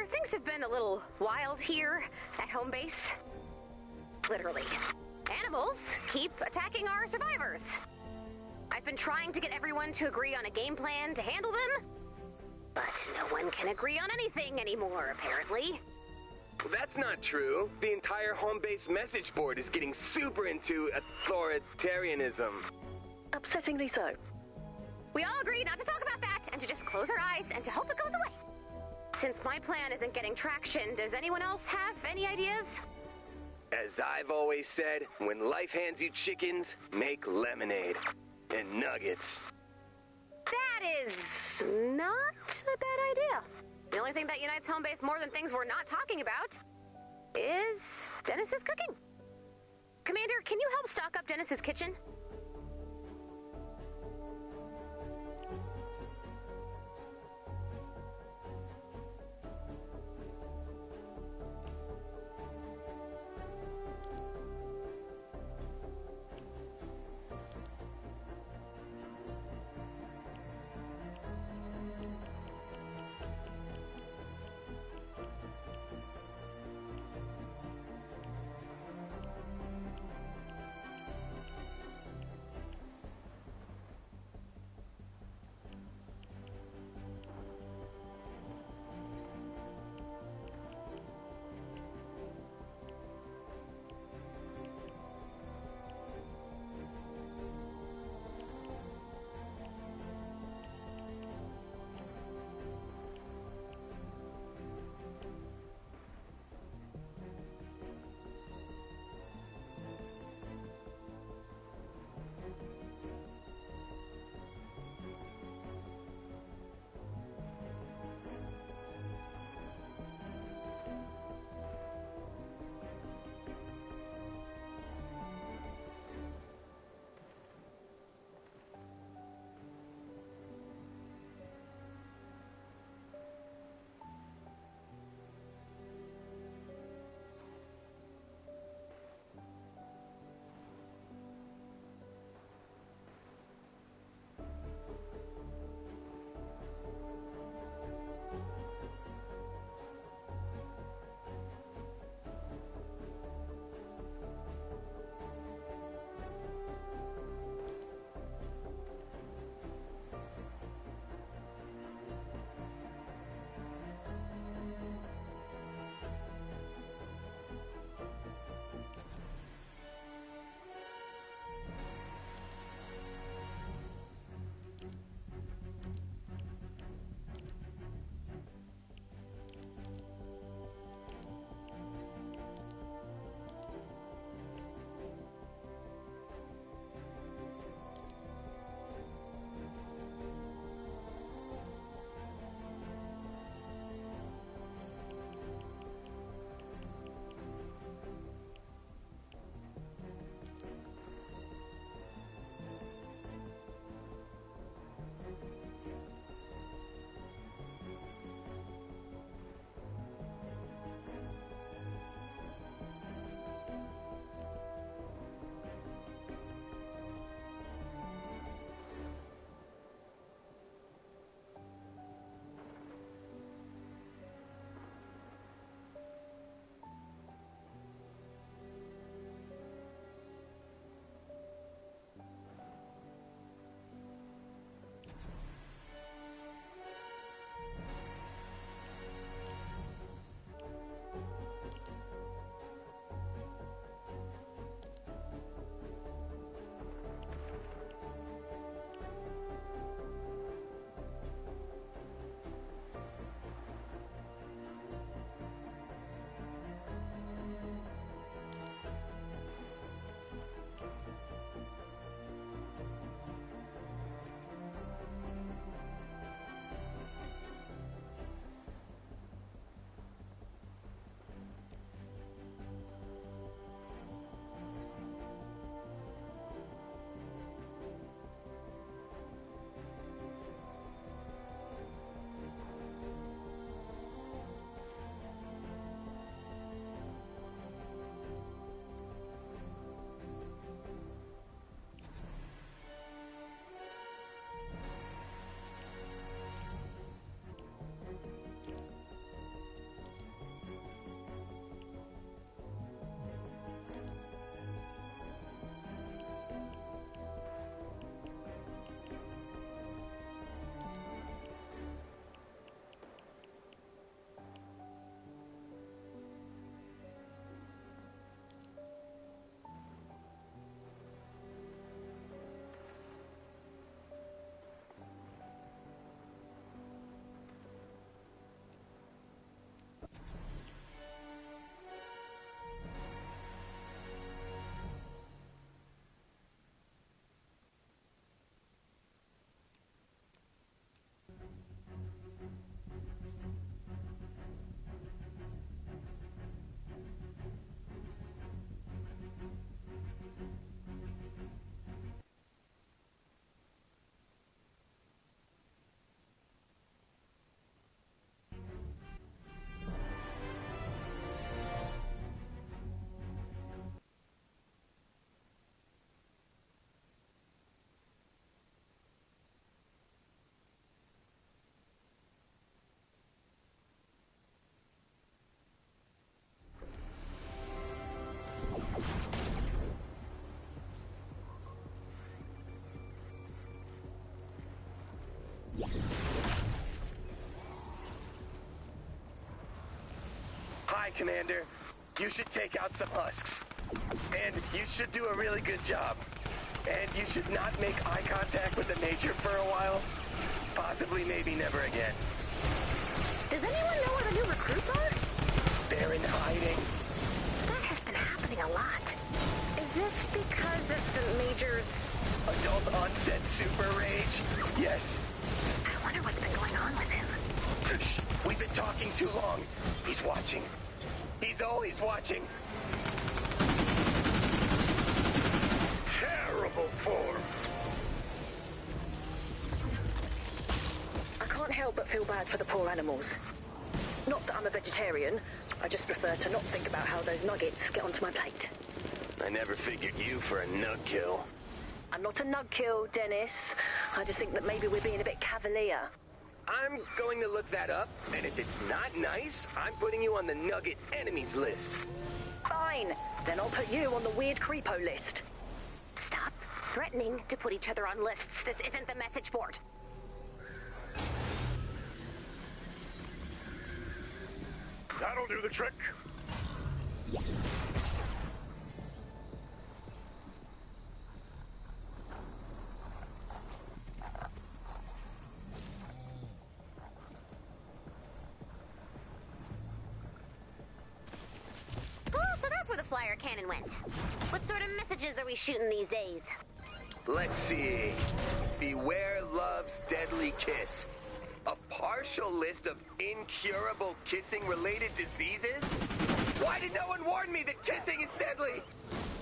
Commander, things have been a little wild here at home base. Literally. Animals keep attacking our survivors. I've been trying to get everyone to agree on a game plan to handle them, but no one can agree on anything anymore, apparently. Well, that's not true. The entire home base message board is getting super into authoritarianism. Upsettingly so. We all agree not to talk about that and to just close our eyes and to hope it goes away. Since my plan isn't getting traction, does anyone else have any ideas? As I've always said, when life hands you chickens, make lemonade. And nuggets. That is not a bad idea. The only thing that unites home base more than things we're not talking about is Dennis's cooking. Commander, can you help stock up Dennis's kitchen? Hi, Commander. You should take out some husks. And you should do a really good job. And you should not make eye contact with the Major for a while. Possibly, maybe never again. Does anyone know where the new recruits are? They're in hiding. That has been happening a lot. Is this because of the Major's... Adult onset super rage? Yes. I wonder what's been going on with him. Shh. We've been talking too long. He's watching. He's always watching. Terrible form. I can't help but feel bad for the poor animals. Not that I'm a vegetarian. I just prefer to not think about how those nuggets get onto my plate. I never figured you for a nug kill. I'm not a nug kill, Dennis. I just think that maybe we're being a bit cavalier. I'm going to look that up, and if it's not nice, I'm putting you on the Nugget enemies list. Fine. Then I'll put you on the weird creepo list. Stop threatening to put each other on lists. This isn't the message board. That'll do the trick. Oh, so that's where the flyer cannon went. What sort of messages are we shooting these days? Let's see. Beware love's deadly kiss. A partial list of incurable kissing-related diseases? Why did no one warn me that kissing is deadly?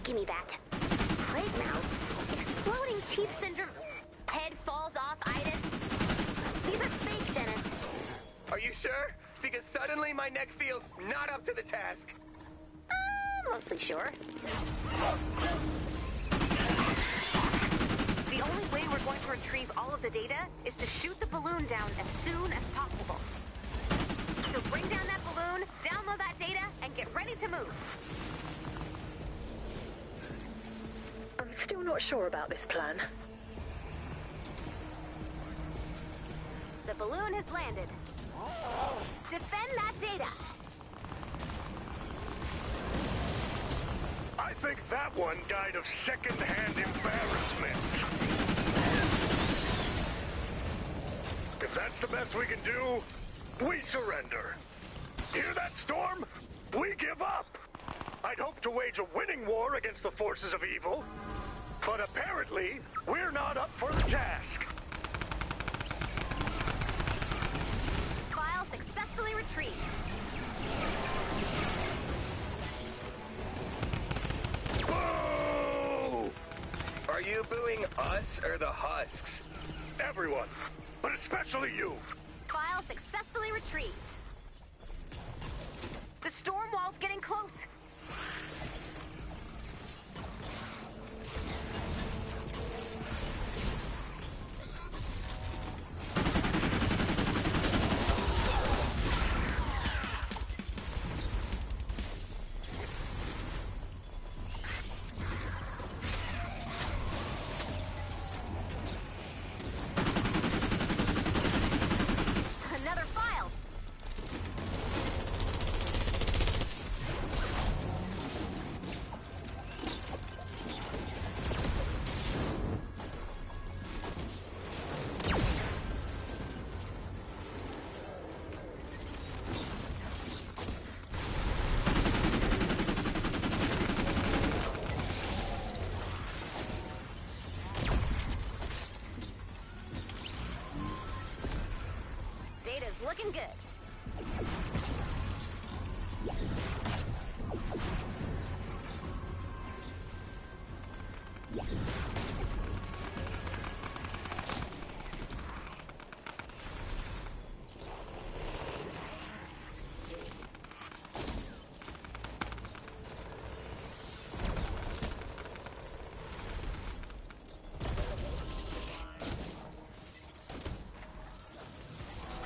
Give me that. Plague mouth, exploding teeth syndrome, head falls off itis. These are fake, Dennis. Are you sure? Because suddenly my neck feels not up to the task. Mostly sure. The only way we're going to retrieve all of the data is to shoot the balloon down as soon as possible. So bring down that balloon, download that data, and get ready to move. I'm still not sure about this plan. The balloon has landed. Defend that data. I think that one died of second-hand embarrassment. If that's the best we can do, we surrender. Hear that, Storm? We give up. I'd hoped to wage a winning war against the forces of evil, but apparently, we're not up for the task. File successfully retrieved. Boo! Are you booing us or the husks? Everyone, but especially you. File successfully retrieved. The storm wall's getting close. Another file. Data's looking good.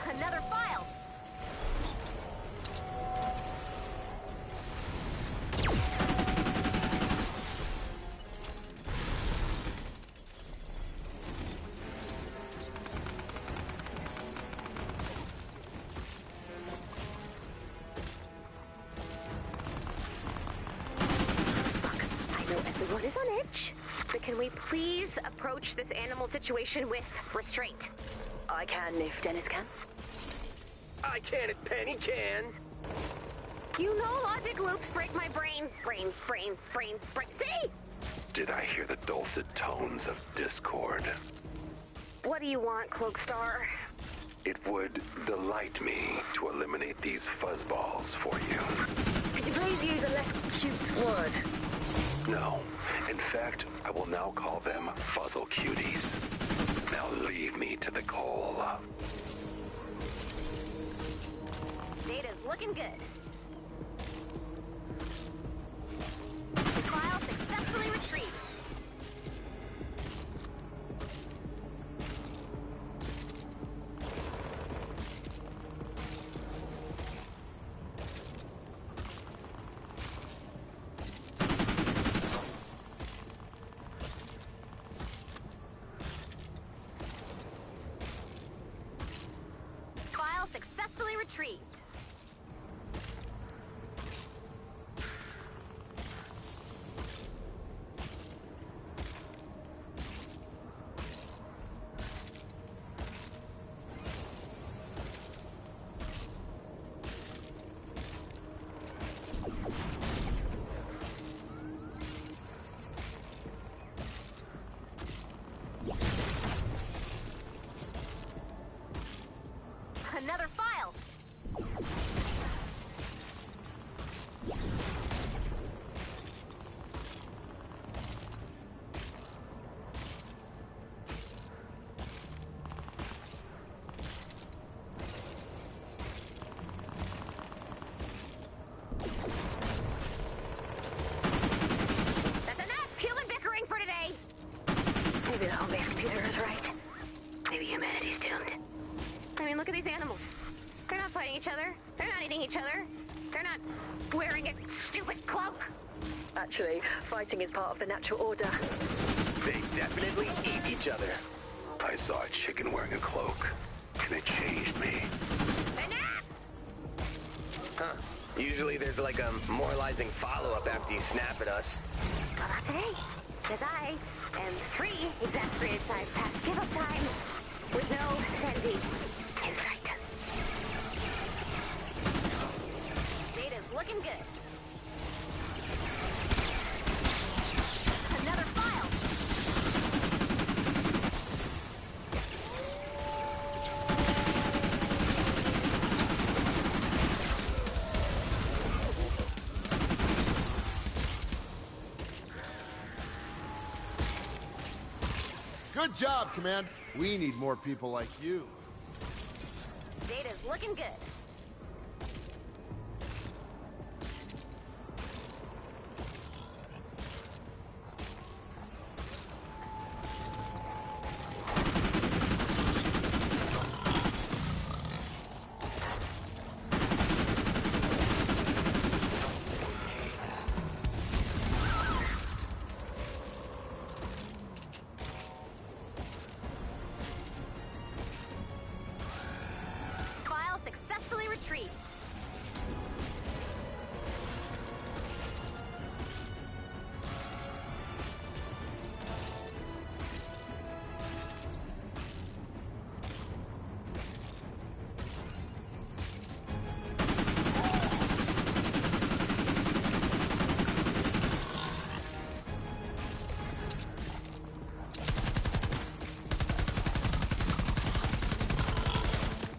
Another file. Everyone is on edge. But can we please approach this animal situation with restraint? I can if Dennis can. I can if Penny can. You know logic loops break my brain. Brain. See? Did I hear the dulcet tones of discord? What do you want, Cloakstar? It would delight me to eliminate these fuzzballs for you. Could you please use a less cute word? No. In fact, I will now call them fuzzle cuties. Now leave me to the coal. Data's looking good. File successfully retrieved. File successfully retrieved. Another file. That's enough human bickering for today. Maybe the home-based computer is right. Maybe humanity's doomed. I mean, look at these animals. They're not fighting each other. They're not eating each other. They're not wearing a stupid cloak. Actually, fighting is part of the natural order. They definitely eat each other. I saw a chicken wearing a cloak, and it changed me. Enough! Huh. Usually there's like a moralizing follow-up after you snap at us. Well, not today. Because I am 3 exasperated size past give-up time with no sanity in sight. Data's looking good. Another file. Good job, Command. We need more people like you. Data's looking good. File successfully retrieved.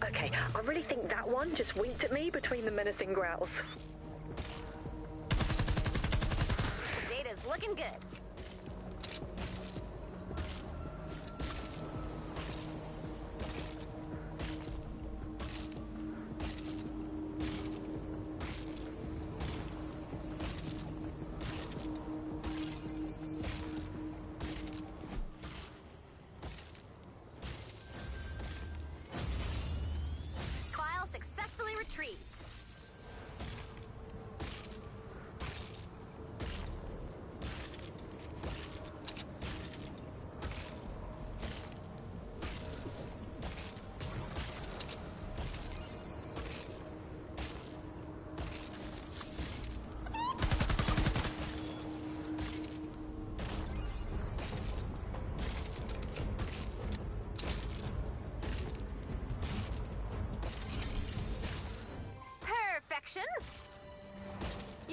Okay, I really think that one just winked at me between the menacing growls. Data's looking good. File successfully retrieved.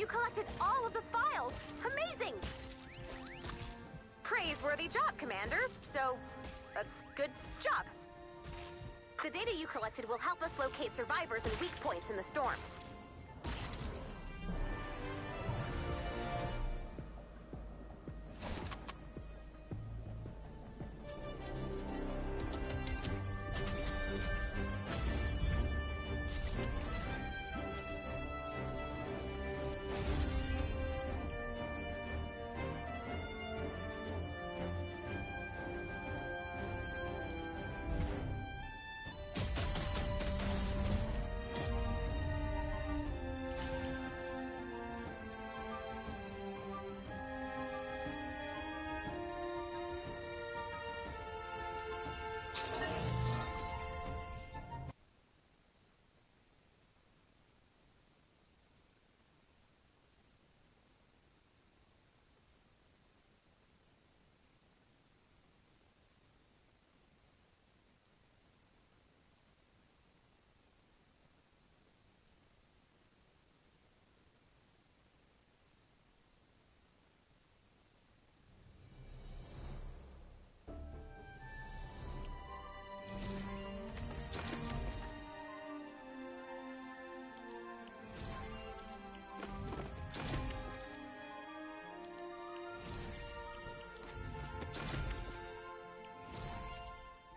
You collected all of the files! Amazing! Praiseworthy job, Commander. So, good job. The data you collected will help us locate survivors and weak points in the storm.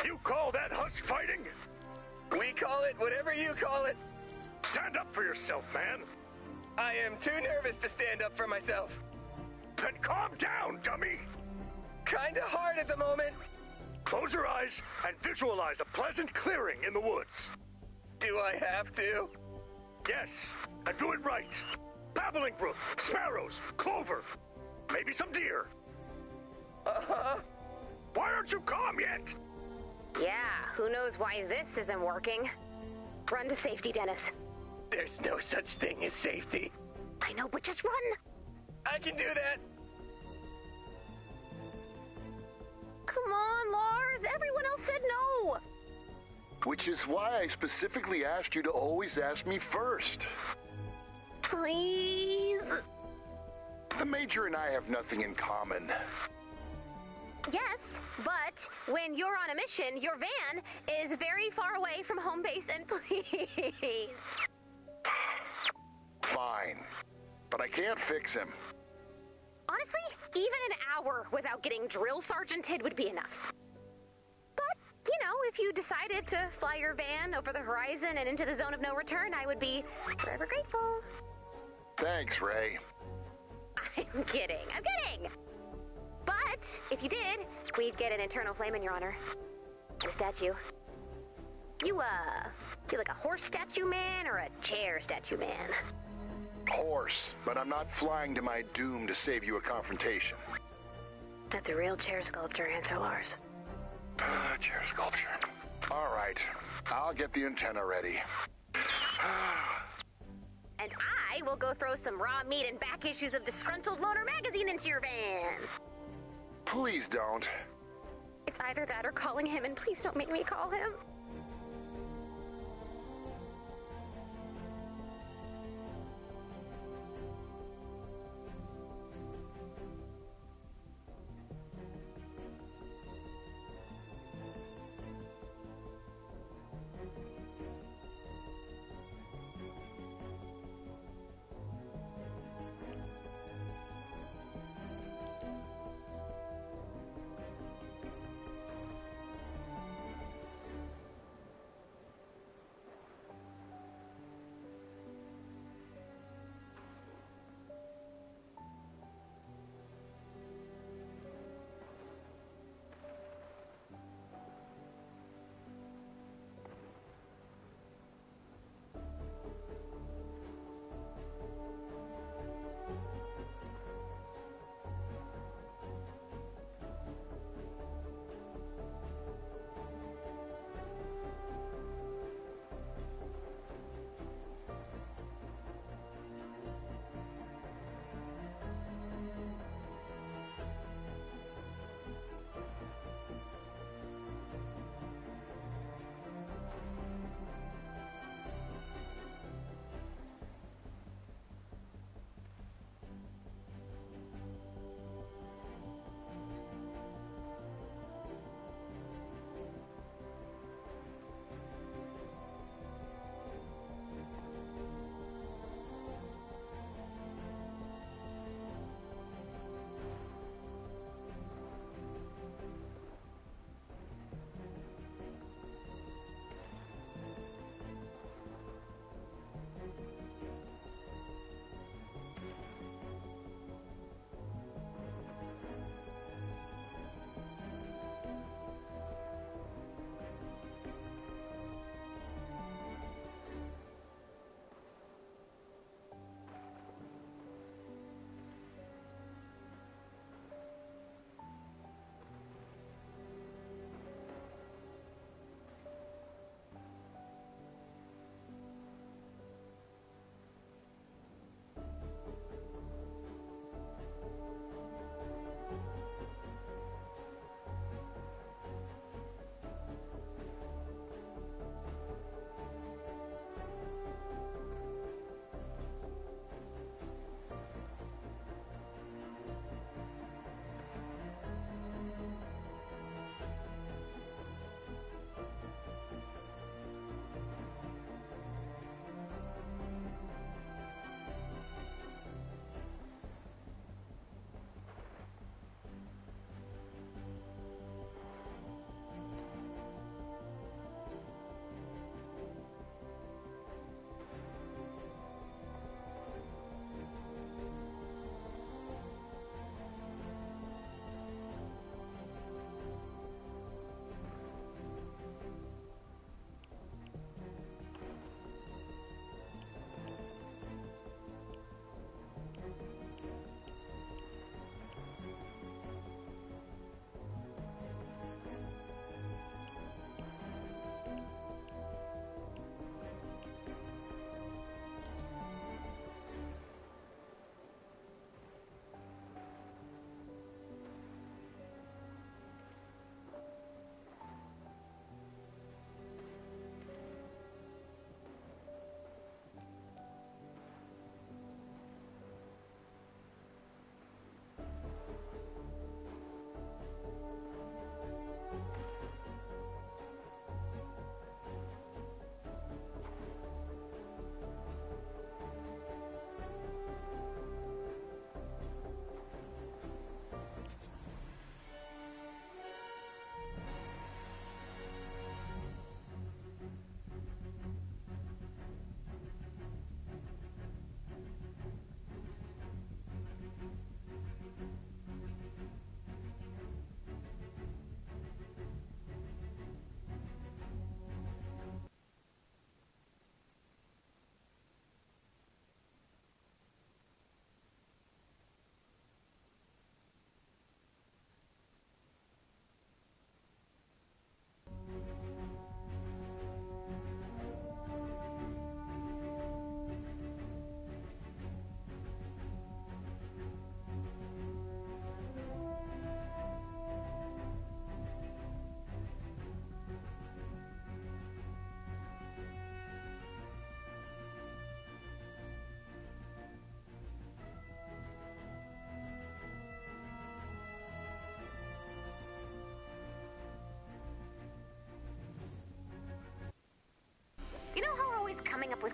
You call that husk fighting? We call it whatever you call it. Stand up for yourself, man. I am too nervous to stand up for myself. Then calm down, dummy. Kinda hard at the moment. Close your eyes and visualize a pleasant clearing in the woods. Do I have to? Yes, and do it right. Babbling brook, sparrows, clover, maybe some deer. Uh-huh. Why aren't you calm yet? Yeah, who knows why this isn't working? Run to safety, Dennis. There's no such thing as safety. I know, but just run! I can do that. Come on, Lars! Everyone else said no! Which is why I specifically asked you to always ask me first. Please? The Major and I have nothing in common. Yes, but when you're on a mission, your van is very far away from home base, and please. Fine. But I can't fix him. Honestly, even an hour without getting drill sergeanted would be enough. But, you know, if you decided to fly your van over the horizon and into the zone of no return, I would be forever grateful. Thanks, Ray. I'm kidding. I'm kidding! But if you did, we'd get an eternal flame in your honor. And a statue. You like a horse statue man or a chair statue man? Horse, but I'm not flying to my doom to save you a confrontation. That's a real chair sculpture answer, Lars. Chair sculpture. All right, I'll get the antenna ready. And I will go throw some raw meat and back issues of Disgruntled Loner magazine into your van. Please don't. It's either that or calling him, and please don't make me call him.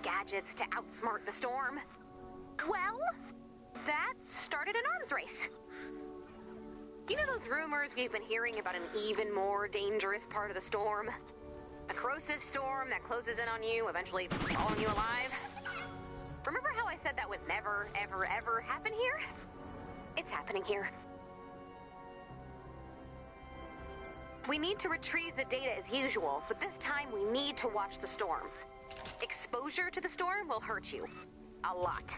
gadgets to outsmart the storm. Well, that started an arms race. You know those rumors we've been hearing about an even more dangerous part of the storm? A corrosive storm that closes in on you, eventually swallowing you alive? Remember how I said that would never, ever, ever happen here? It's happening here. We need to retrieve the data as usual, but this time we need to watch the storm. Exposure to the storm will hurt you. A lot.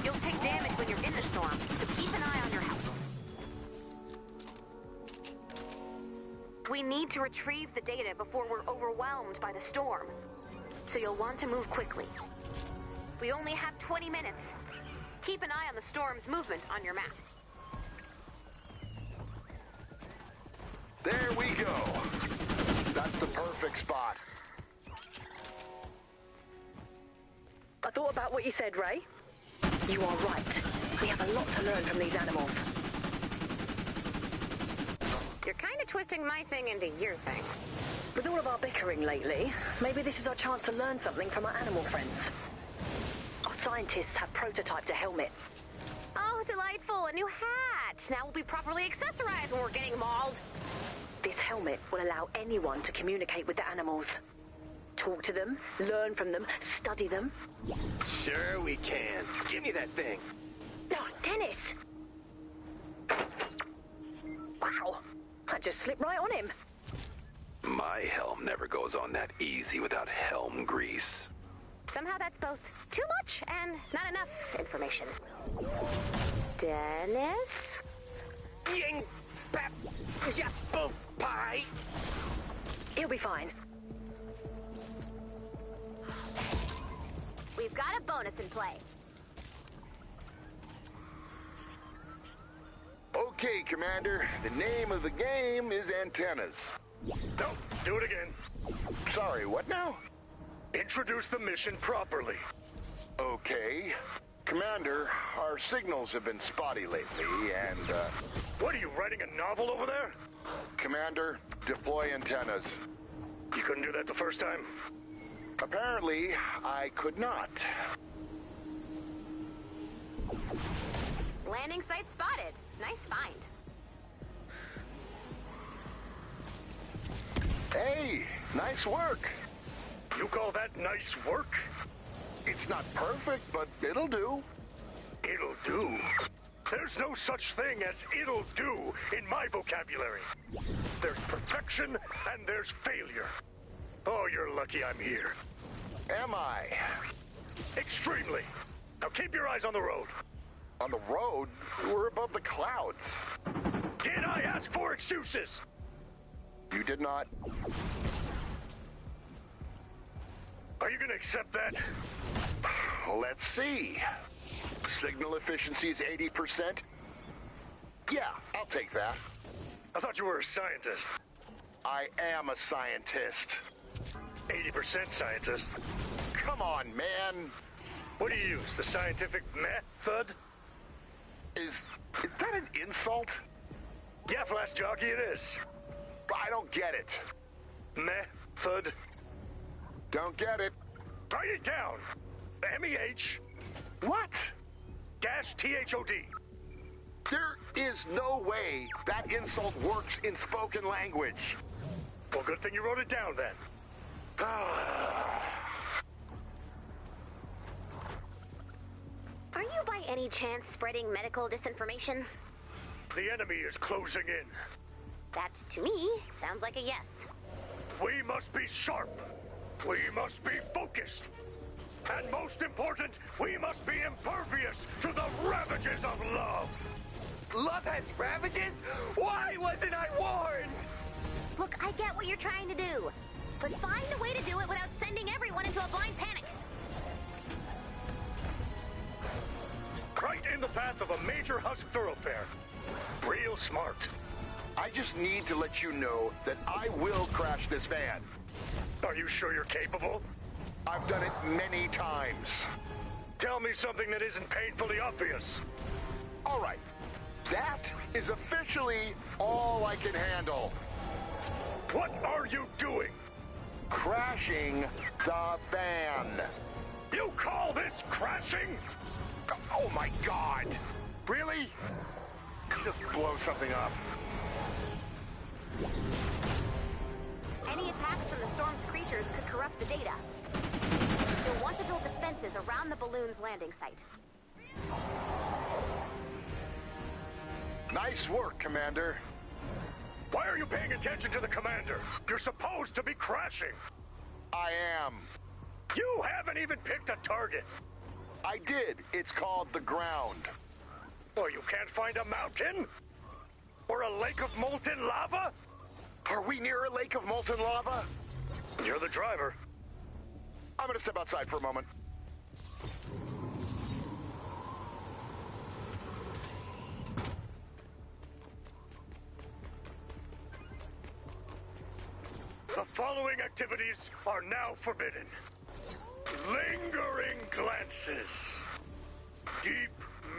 You'll take damage when you're in the storm, so keep an eye on your health. We need to retrieve the data before we're overwhelmed by the storm, so you'll want to move quickly. We only have 20 minutes. Keep an eye on the storm's movement on your map. There we go. That's the perfect spot. I thought about what you said, Ray. You are right. We have a lot to learn from these animals. You're kind of twisting my thing into your thing. With all of our bickering lately, maybe this is our chance to learn something from our animal friends. Our scientists have prototyped a helmet. Oh, delightful, a new hat. Now we'll be properly accessorized when we're getting mauled. This helmet will allow anyone to communicate with the animals. Talk to them, learn from them, study them. Sure we can. Give me that thing. Oh, Dennis! Wow, I just slipped right on him. My helm never goes on that easy without helm grease. Somehow that's both too much and not enough information. Dennis? Ying! Pap! Jaspo! Pie! He'll be fine. We've got a bonus in play. Okay, Commander. The name of the game is antennas. No, do it again. Sorry, what now? Introduce the mission properly. Okay. Commander, our signals have been spotty lately, and, What are you, writing a novel over there? Commander, deploy antennas. You couldn't do that the first time? Apparently, I could not. Landing site spotted. Nice find. Hey, nice work. You call that nice work? It's not perfect, but it'll do. It'll do. There's no such thing as it'll do in my vocabulary. There's perfection and there's failure. Oh, you're lucky I'm here. Am I? Extremely. Now keep your eyes on the road. On the road? We're above the clouds. Did I ask for excuses? You did not. Are you gonna accept that? Let's see. Signal efficiency is 80%. Yeah, I'll take that. I thought you were a scientist. I am a scientist. 80% scientist. Come on, man. What do you use? The scientific method? Is that an insult? Yeah, Flash Jockey, it is. I don't get it. Method. Don't get it. Write it down. M-E-H What? dash T-H-O-D. There is no way that insult works in spoken language. Well, good thing you wrote it down then. Are you by any chance spreading medical disinformation? The enemy is closing in. That, to me, sounds like a yes. We must be sharp. We must be focused. And most important, we must be impervious to the ravages of love. Love has ravages? Why wasn't I warned? Look, I get what you're trying to do, but find a way to do it without sending everyone into a blind panic. Right in the path of a major husk thoroughfare. Real smart. I just need to let you know that I will crash this van. Are you sure you're capable? I've done it many times. Tell me something that isn't painfully obvious. All right. That is officially all I can handle. What are you doing? Crashing the van. You call this crashing? Oh my god! Really? Just blow something up. Any attacks from the storm's creatures could corrupt the data. You'll want to build defenses around the balloon's landing site. Nice work, Commander. Why are you paying attention to the commander? You're supposed to be crashing. I am. You haven't even picked a target. I did. It's called the ground. Or you can't find a mountain? Or a lake of molten lava? Are we near a lake of molten lava? You're the driver. I'm gonna step outside for a moment. The following activities are now forbidden. Lingering glances. Deep,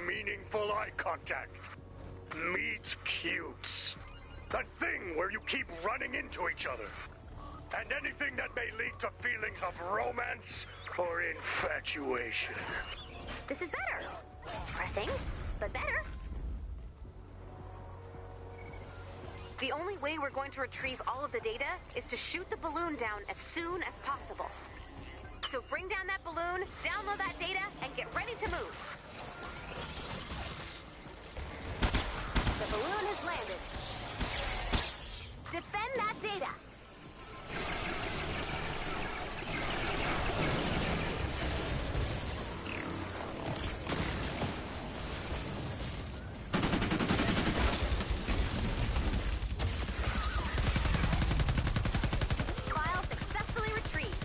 meaningful eye contact. Meet cutes. That thing where you keep running into each other. And anything that may lead to feelings of romance or infatuation. This is better. Depressing, but better. The only way we're going to retrieve all of the data is to shoot the balloon down as soon as possible. So bring down that balloon, download that data, and get ready to move. The balloon has landed. Defend that data. File successfully retrieved.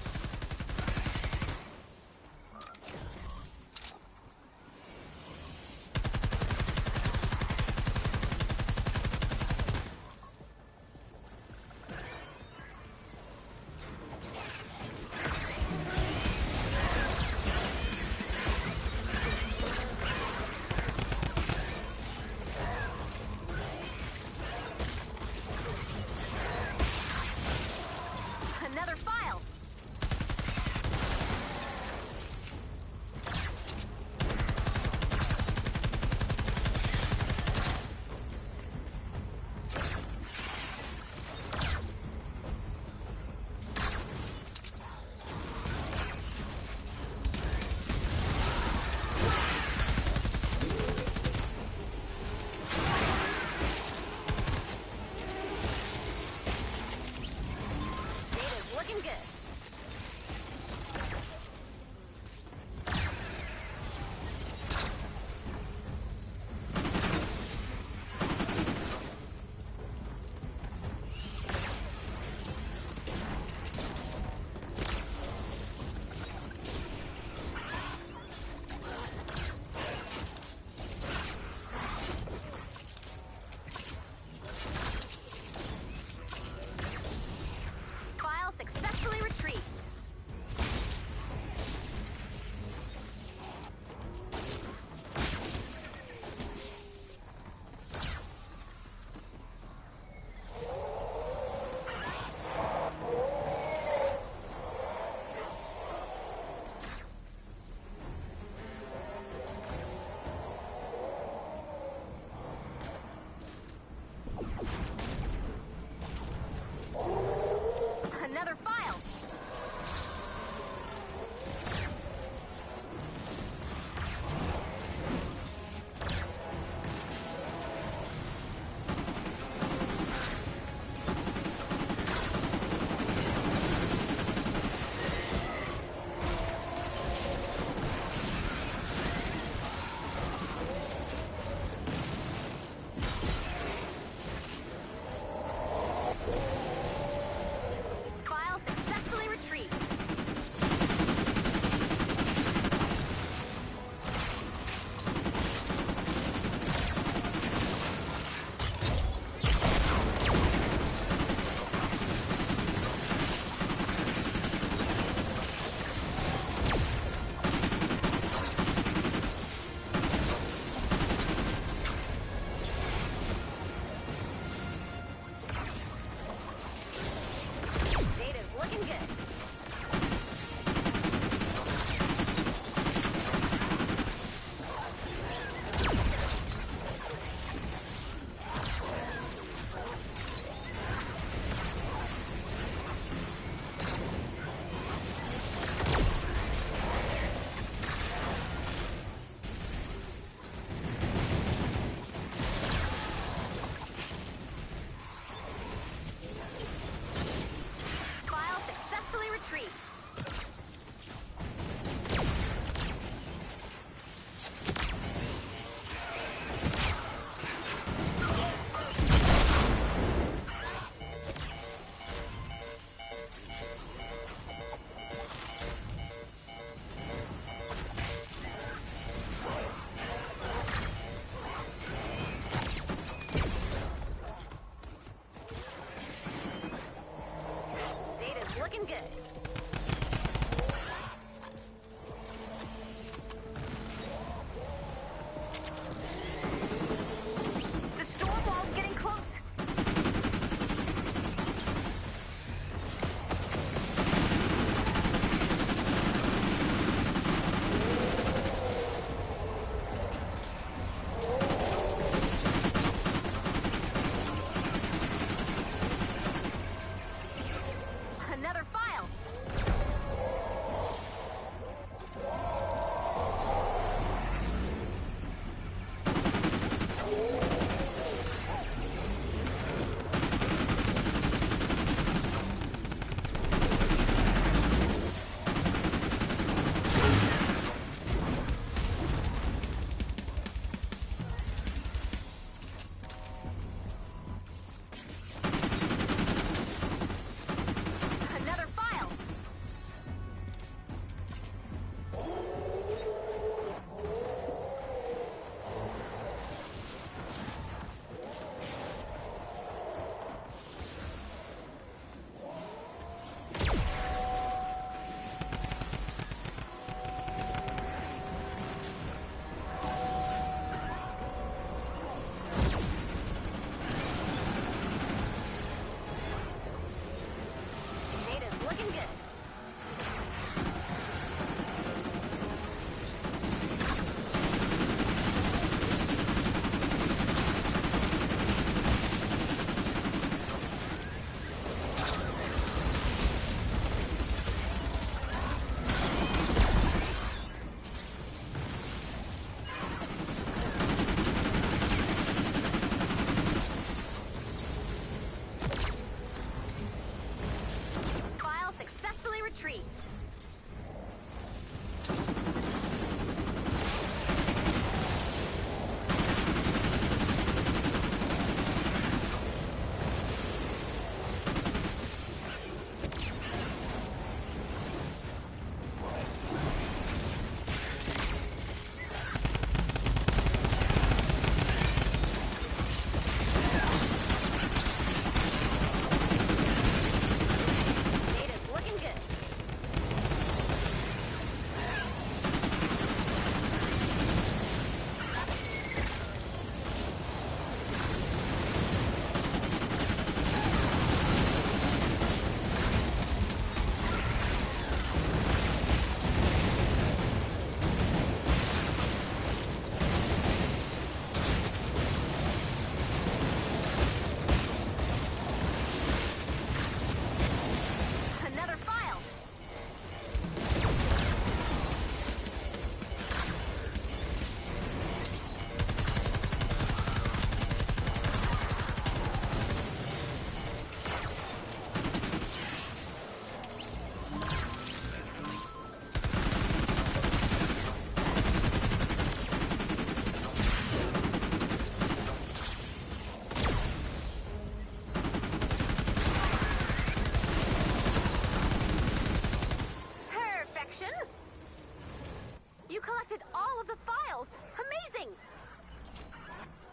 nothing!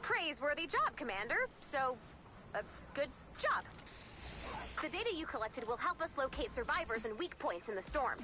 Praiseworthy job, Commander. So, a good job. The data you collected will help us locate survivors and weak points in the storm.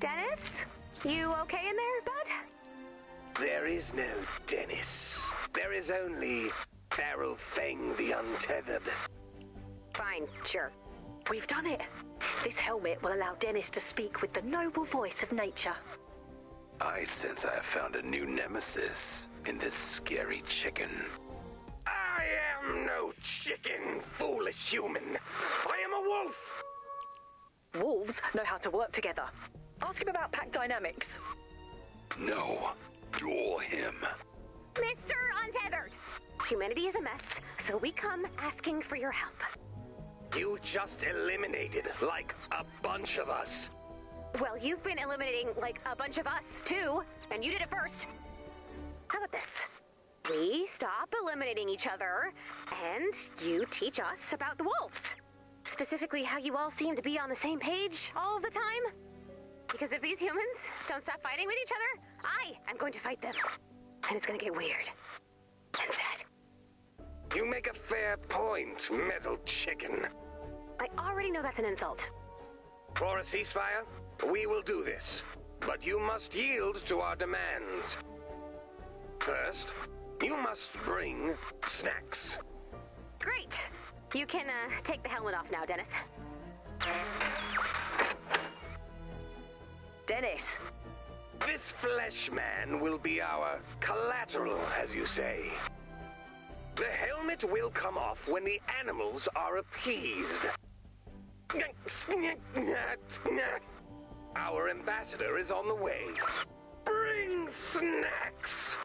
Dennis? You okay in there, bud? There is no Dennis. There is only Feral Fang the Untethered. Fine, sure. We've done it. This helmet will allow Dennis to speak with the noble voice of nature. I sense I have found a new nemesis in this scary chicken. I am no chicken, foolish human. I am a wolf. Wolves know how to work together. Ask him about pack dynamics. No, duel him. Mr. Untethered! Humanity is a mess, so we come asking for your help. You just eliminated, like, a bunch of us. Well, you've been eliminating, like, a bunch of us, too, and you did it first. How about this? We stop eliminating each other, and you teach us about the wolves. Specifically, how you all seem to be on the same page all the time. Because if these humans don't stop fighting with each other, I am going to fight them. And it's going to get weird. And sad. You make a fair point, metal chicken. I already know that's an insult. For a ceasefire, we will do this. But you must yield to our demands. First, you must bring snacks. Great. You can take the helmet off now, Dennis. Dennis. This flesh man will be our collateral, as you say. The helmet will come off when the animals are appeased. Our ambassador is on the way. Bring snacks!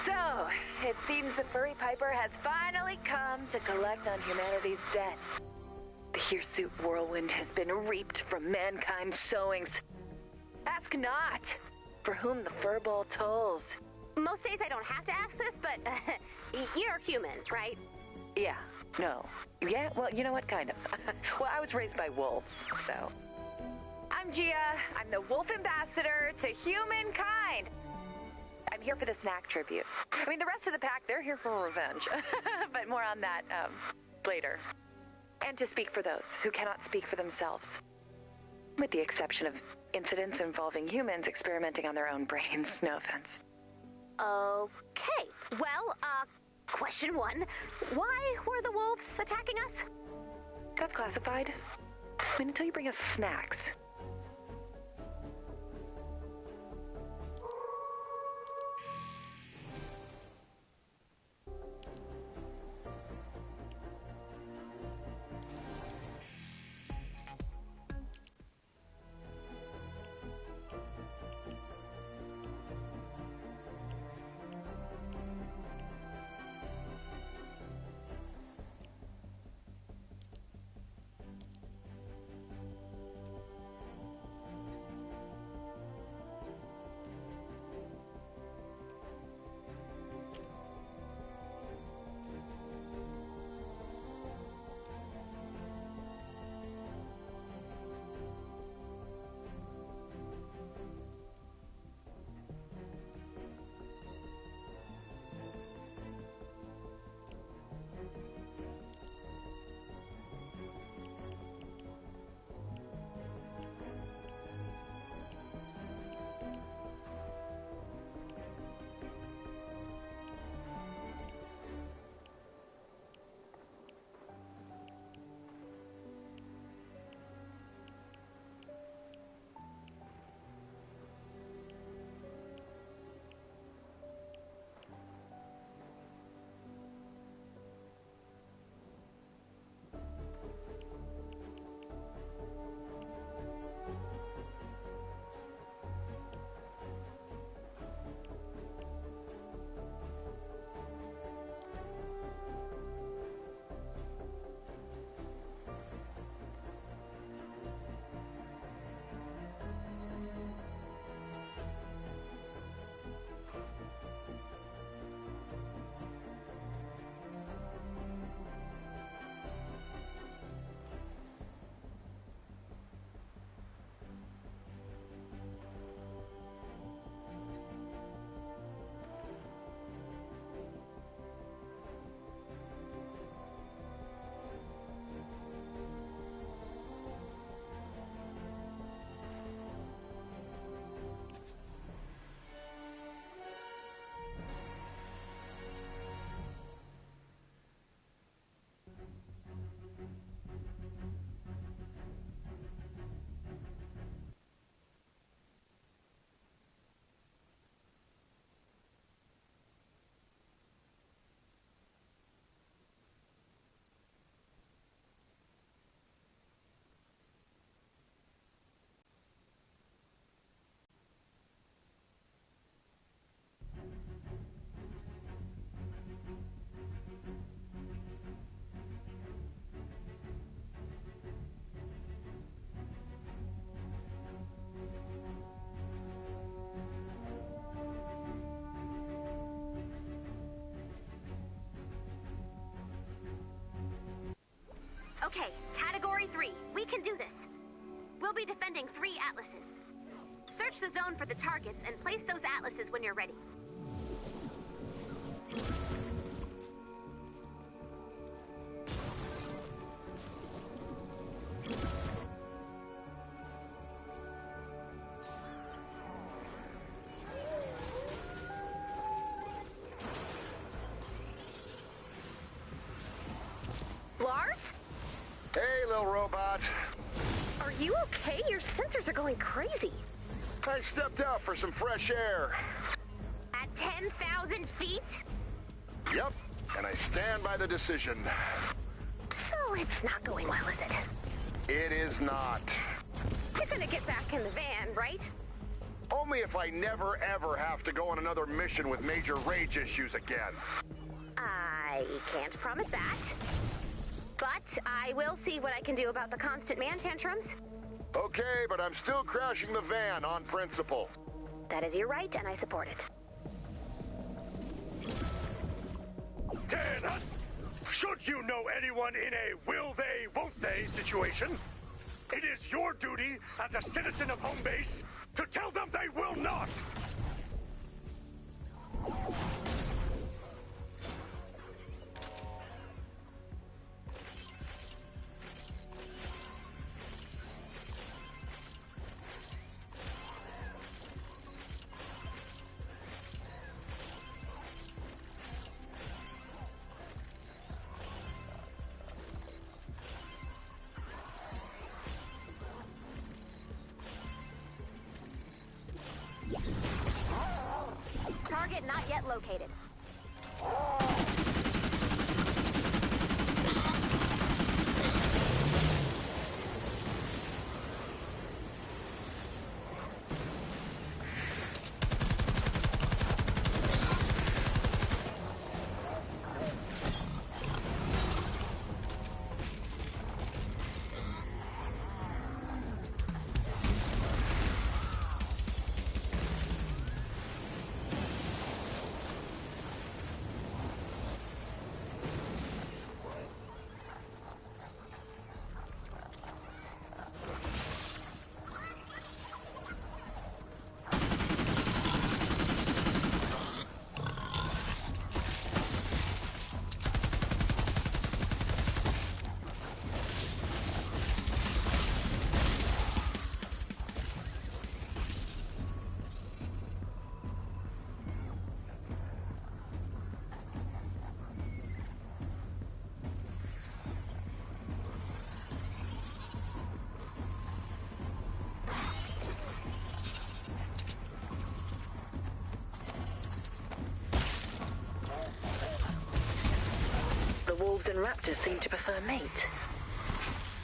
So, it seems the furry piper has finally come to collect on humanity's debt. The hirsute whirlwind has been reaped from mankind's sowings. Ask not, for whom the furball tolls. Most days I don't have to ask this, but you're human, right? Yeah, no. Yeah, well, you know what, kind of. Well, I was raised by wolves, so. I'm Gia. I'm the wolf ambassador to humankind. I'm here for the snack tribute. I mean, the rest of the pack, they're here for revenge. But more on that, later. And to speak for those who cannot speak for themselves. With the exception of incidents involving humans experimenting on their own brains. No offense. Okay. Well, question one. Why were the wolves attacking us? That's classified. I mean, until you bring us snacks. Okay, Category 3. We can do this. We'll be defending 3 atlases. Search the zone for the targets and place those atlases when you're ready. Lars? Hey, little robot. Are you okay? Your sensors are going crazy. I stepped out for some fresh air. At 10,000 feet? Yep, and I stand by the decision. So it's not going well, is it? It is not. You're gonna get back in the van, right? Only if I never ever have to go on another mission with major rage issues again. I can't promise that. But I will see what I can do about the constant man tantrums. Okay, but I'm still crashing the van on principle. That is your right, and I support it. Dan, should you know anyone in a will they, won't they situation, it is your duty as a citizen of home base to tell them they will not. Target not yet located. The wolves and raptors seem to prefer mate.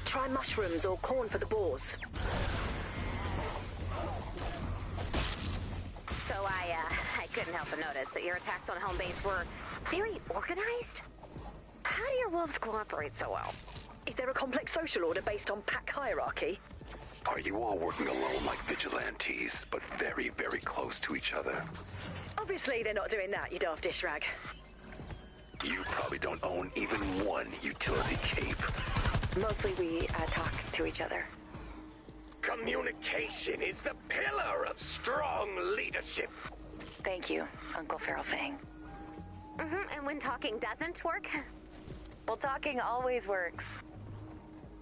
Try mushrooms or corn for the boars. So I couldn't help but notice that your attacks on home base were very organized. How do your wolves cooperate so well? Is there a complex social order based on pack hierarchy? Are you all working alone like vigilantes, but very, very close to each other? Obviously they're not doing that, you daft dish rag. You probably don't own even one utility cape. Mostly we talk to each other. Communication is the pillar of strong leadership. Thank you, Uncle Feral Fang. And when talking doesn't work? Well, talking always works.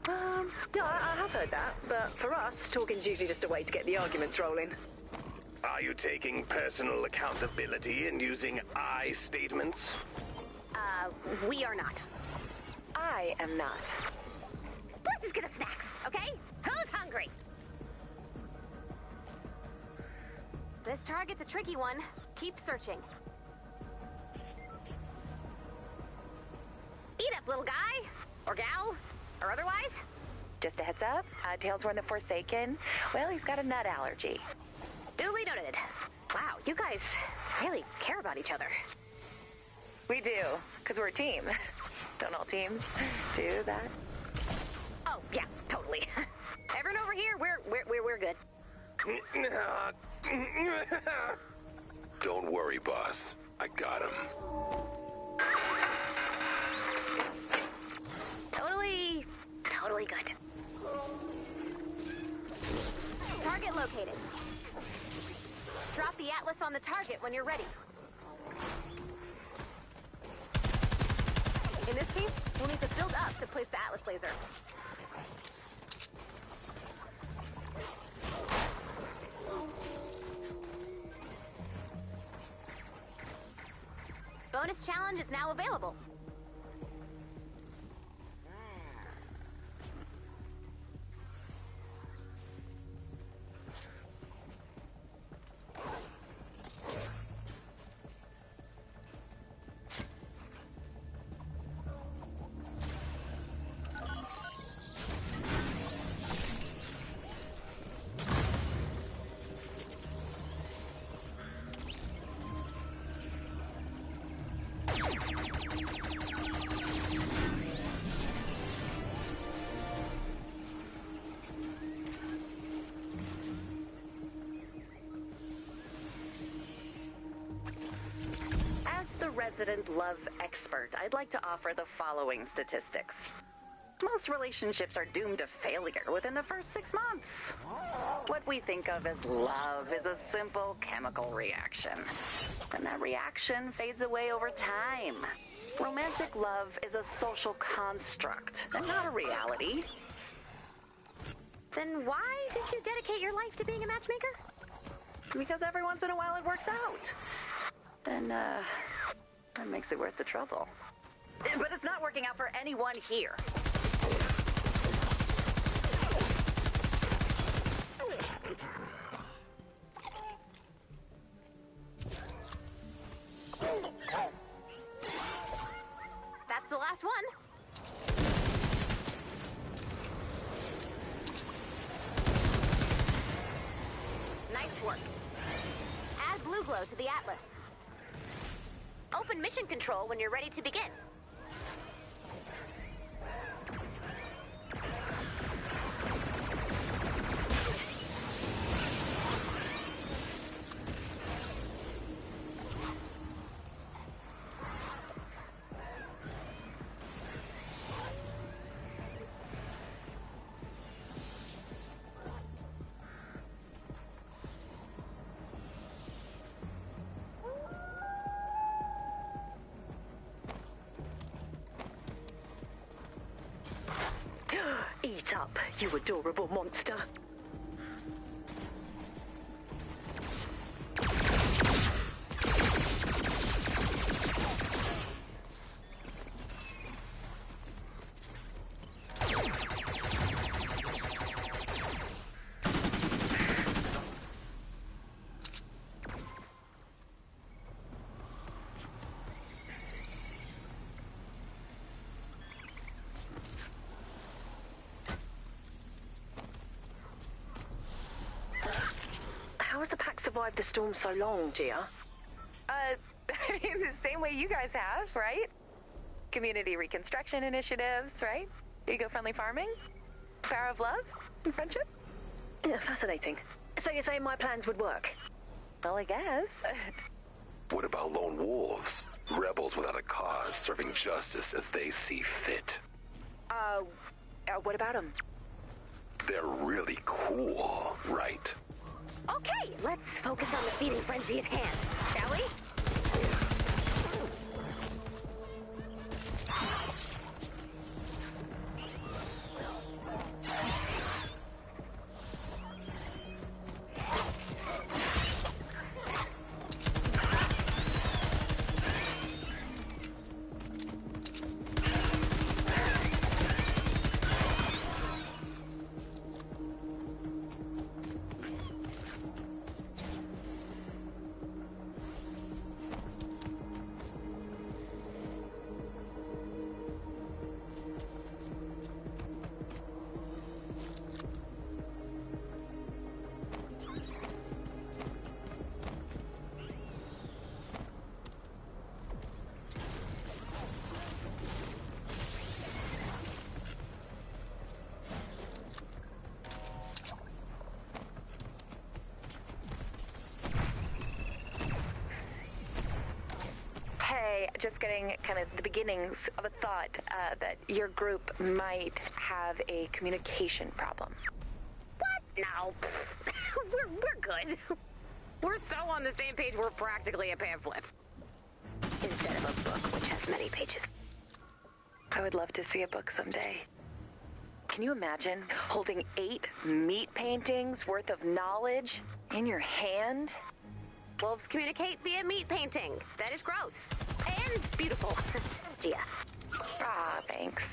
Yeah, I have heard that, but for us, talking's usually just a way to get the arguments rolling. Are you taking personal accountability and using I statements? We are not. I am not. Let's just get the snacks, okay? Who's hungry? This target's a tricky one. Keep searching. Eat up, little guy. Or gal. Or otherwise. Just a heads up, Tails were in the Forsaken. Well, he's got a nut allergy. Duly noted. Wow, you guys really care about each other. We do, because we're a team. Don't all teams do that? Oh, yeah, totally. Everyone over here, we're good. Don't worry, boss. I got him. Totally really good. Target located. Drop the Atlas on the target when you're ready. In this case, we'll need to build up to place the Atlas laser. Bonus challenge is now available. Resident love expert, I'd like to offer the following statistics. Most relationships are doomed to failure within the first 6 months. What we think of as love is a simple chemical reaction, and that reaction fades away over time. Romantic love is a social construct, and not a reality. Then why did you dedicate your life to being a matchmaker? Because every once in a while it works out. And, that makes it worth the trouble. But it's not working out for anyone here. That's the last one. Nice work. Add blue glow to the Atlas. Open mission control when you're ready to begin. Eat up, you adorable monster. How has the pack survived the storm so long, Gia? The same way you guys have, right? Community reconstruction initiatives, right? Eco-friendly farming? Power of love and friendship? Yeah, fascinating. So you're saying my plans would work? Well, I guess. What about lone wolves? Rebels without a cause, serving justice as they see fit. What about them? They're really cool, right? Okay, let's focus on the feeding frenzy at hand, shall we? Just getting kind of the beginnings of a thought. that your group might have a communication problem. What? No. We're good. We're so on the same page, we're practically a pamphlet. Instead of a book, which has many pages. I would love to see a book someday. Can you imagine holding 8 meat paintings worth of knowledge in your hand? Wolves communicate via meat painting. That is gross. And beautiful. Gia. Ah, thanks.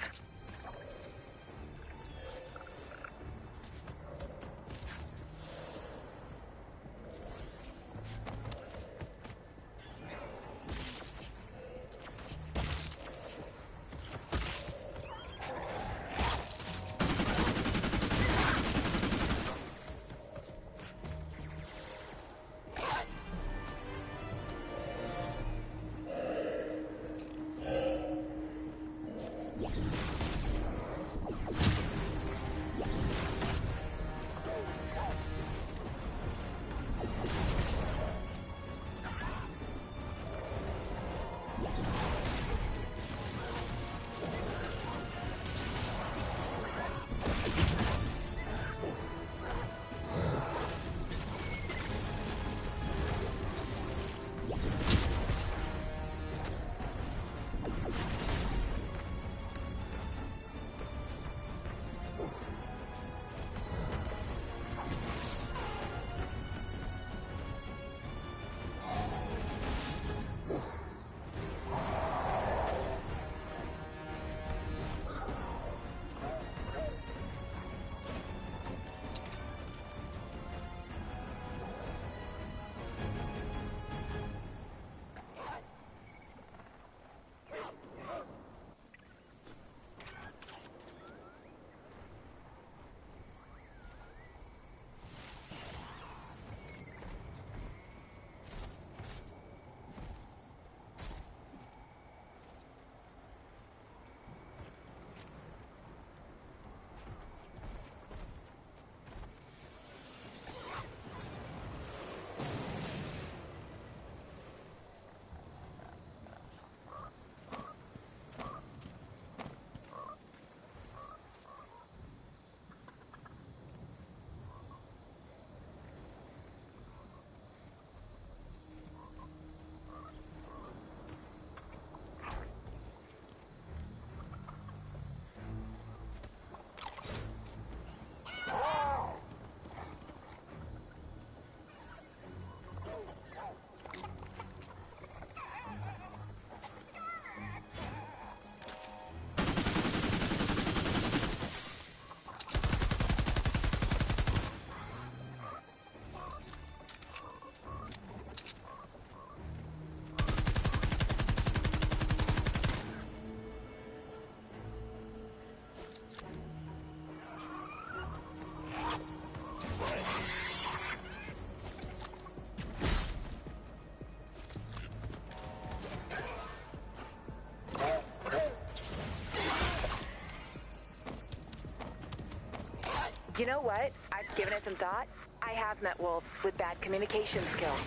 You know what? I've given it some thought. I have met wolves with bad communication skills.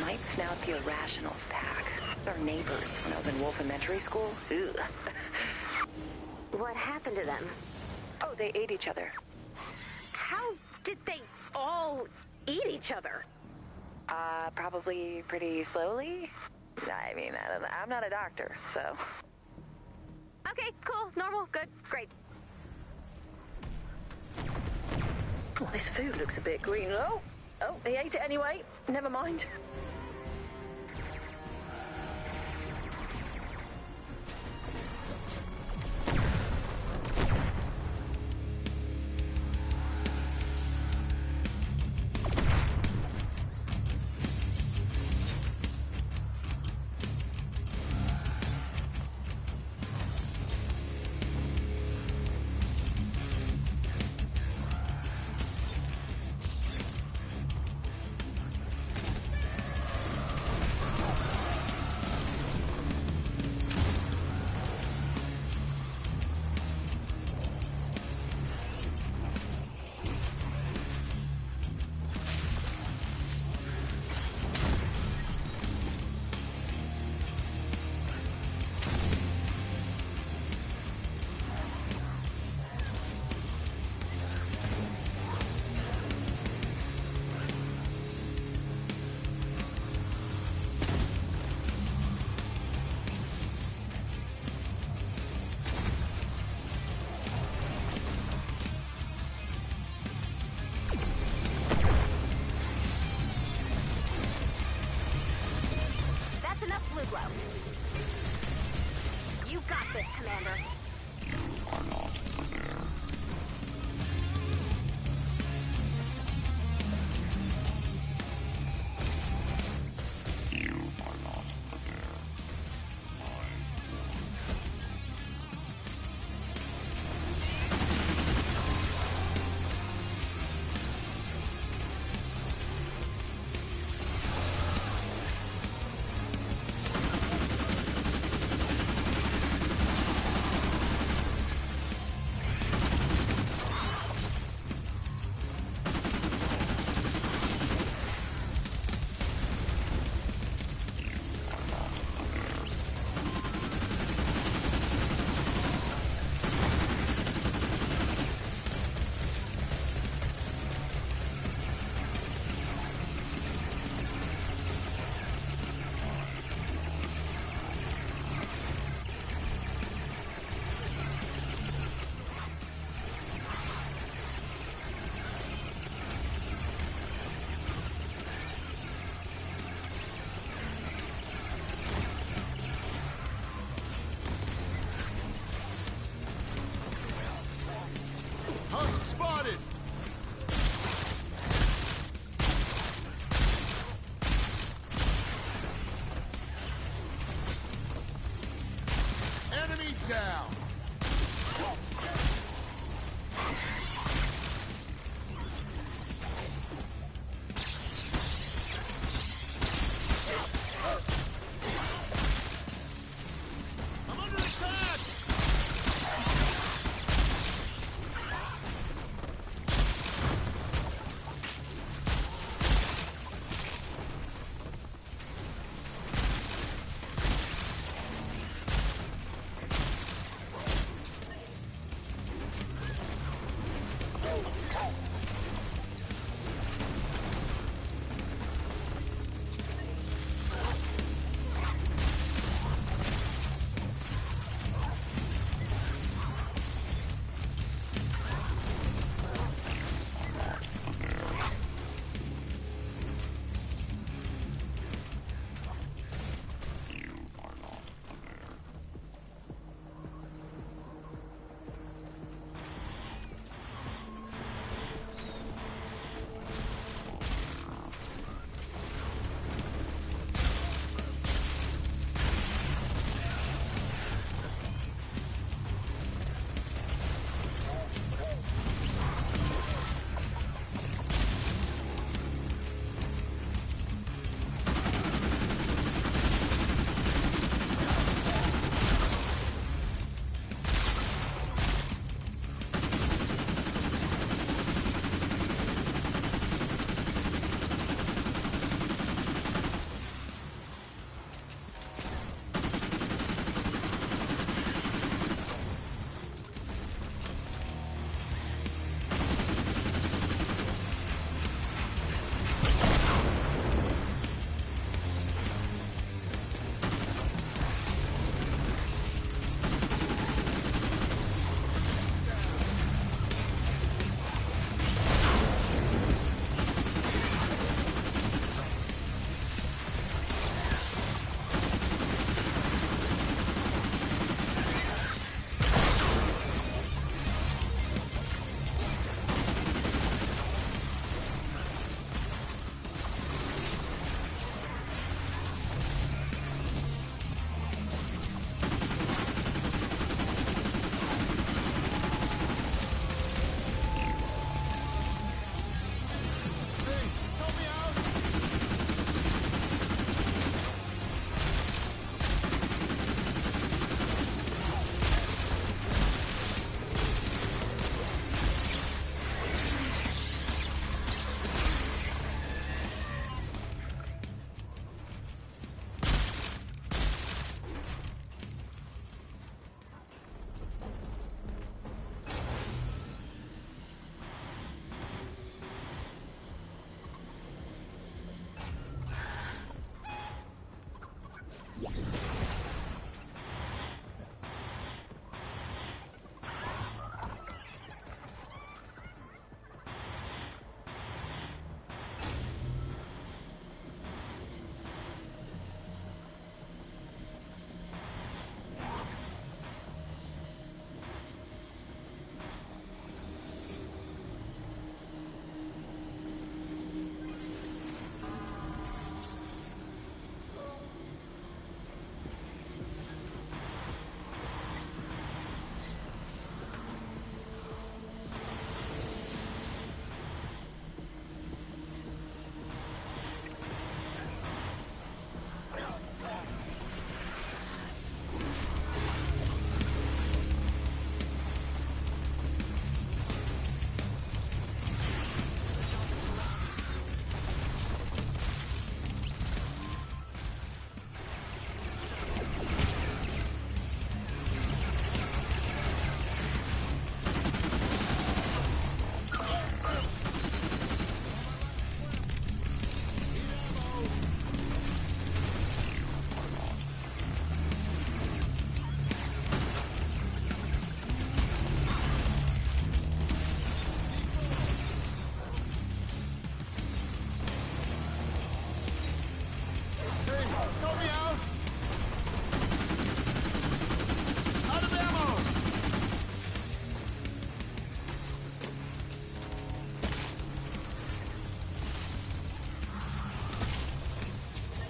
Might snout the irrationals pack. Our neighbors when I was in Wolf Elementary School. Ugh. What happened to them? Oh, they ate each other. How did they all eat each other? Probably pretty slowly. I mean, I don't know. I'm not a doctor, so. Okay, cool, normal, good, great. Oh, this food looks a bit green. Oh, he ate it anyway. Never mind.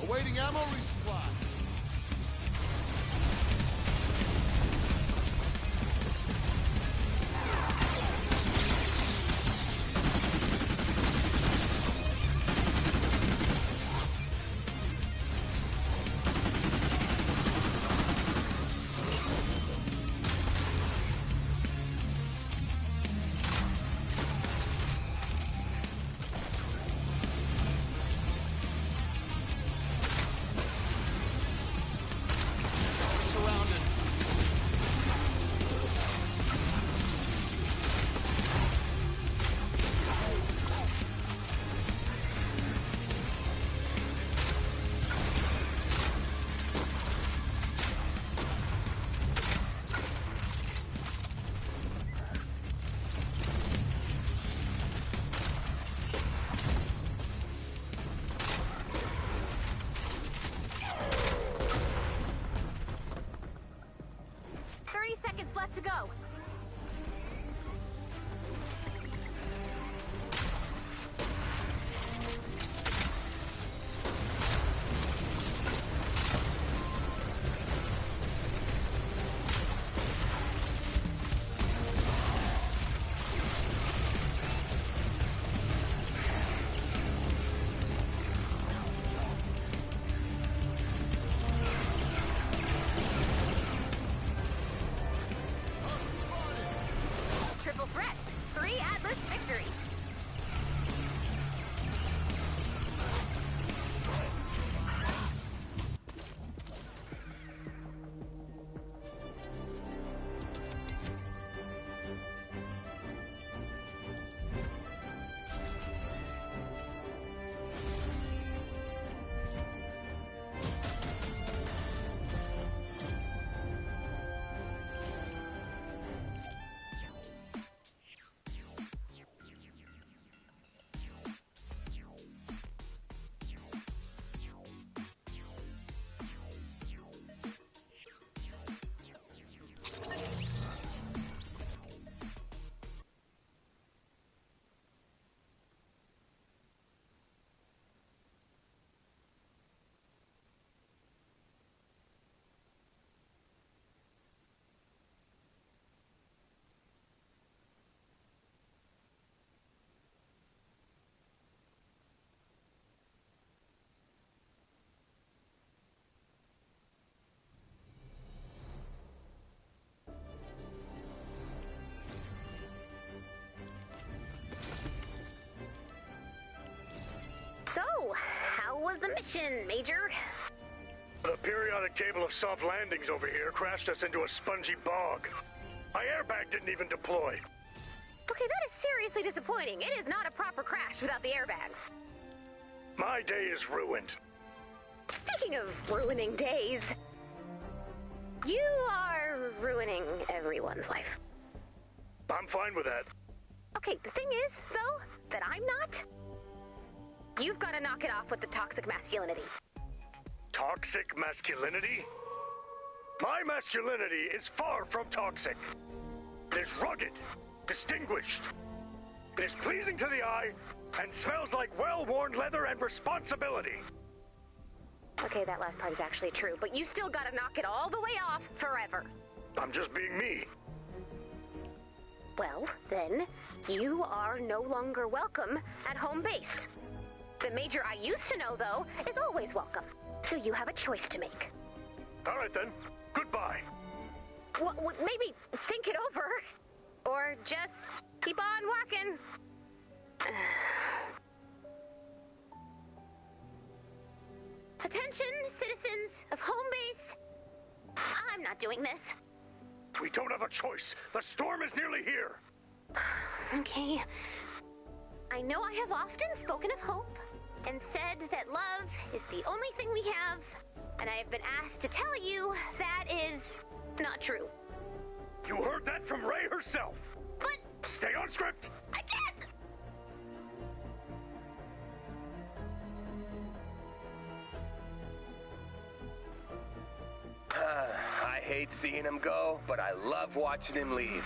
Awaiting ammo resupply. was the mission, Major? The periodic table of soft landings over here crashed us into a spongy bog. My airbag didn't even deploy. Okay, that is seriously disappointing. It is not a proper crash without the airbags. My day is ruined. Speaking of ruining days, you are ruining everyone's life. I'm fine with that. Okay, the thing is, though, that I'm not. You've got to knock it off with the toxic masculinity. Toxic masculinity? My masculinity is far from toxic. It is rugged, distinguished. It is pleasing to the eye and smells like well-worn leather and responsibility. Okay, that last part is actually true, but you still gotta knock it all the way off forever. I'm just being me. Well, then, you are no longer welcome at home base. The Major I used to know, though, is always welcome. So you have a choice to make. All right, then. Goodbye. Maybe think it over. Or just keep on walking. Attention, citizens of home base. I'm not doing this. We don't have a choice. The storm is nearly here. Okay. I know I have often spoken of hope and said that love is the only thing we have, and I have been asked to tell you that is not true. You heard that from Ray herself. But Stay on script. I can't! I hate seeing him go, but I love watching him leave.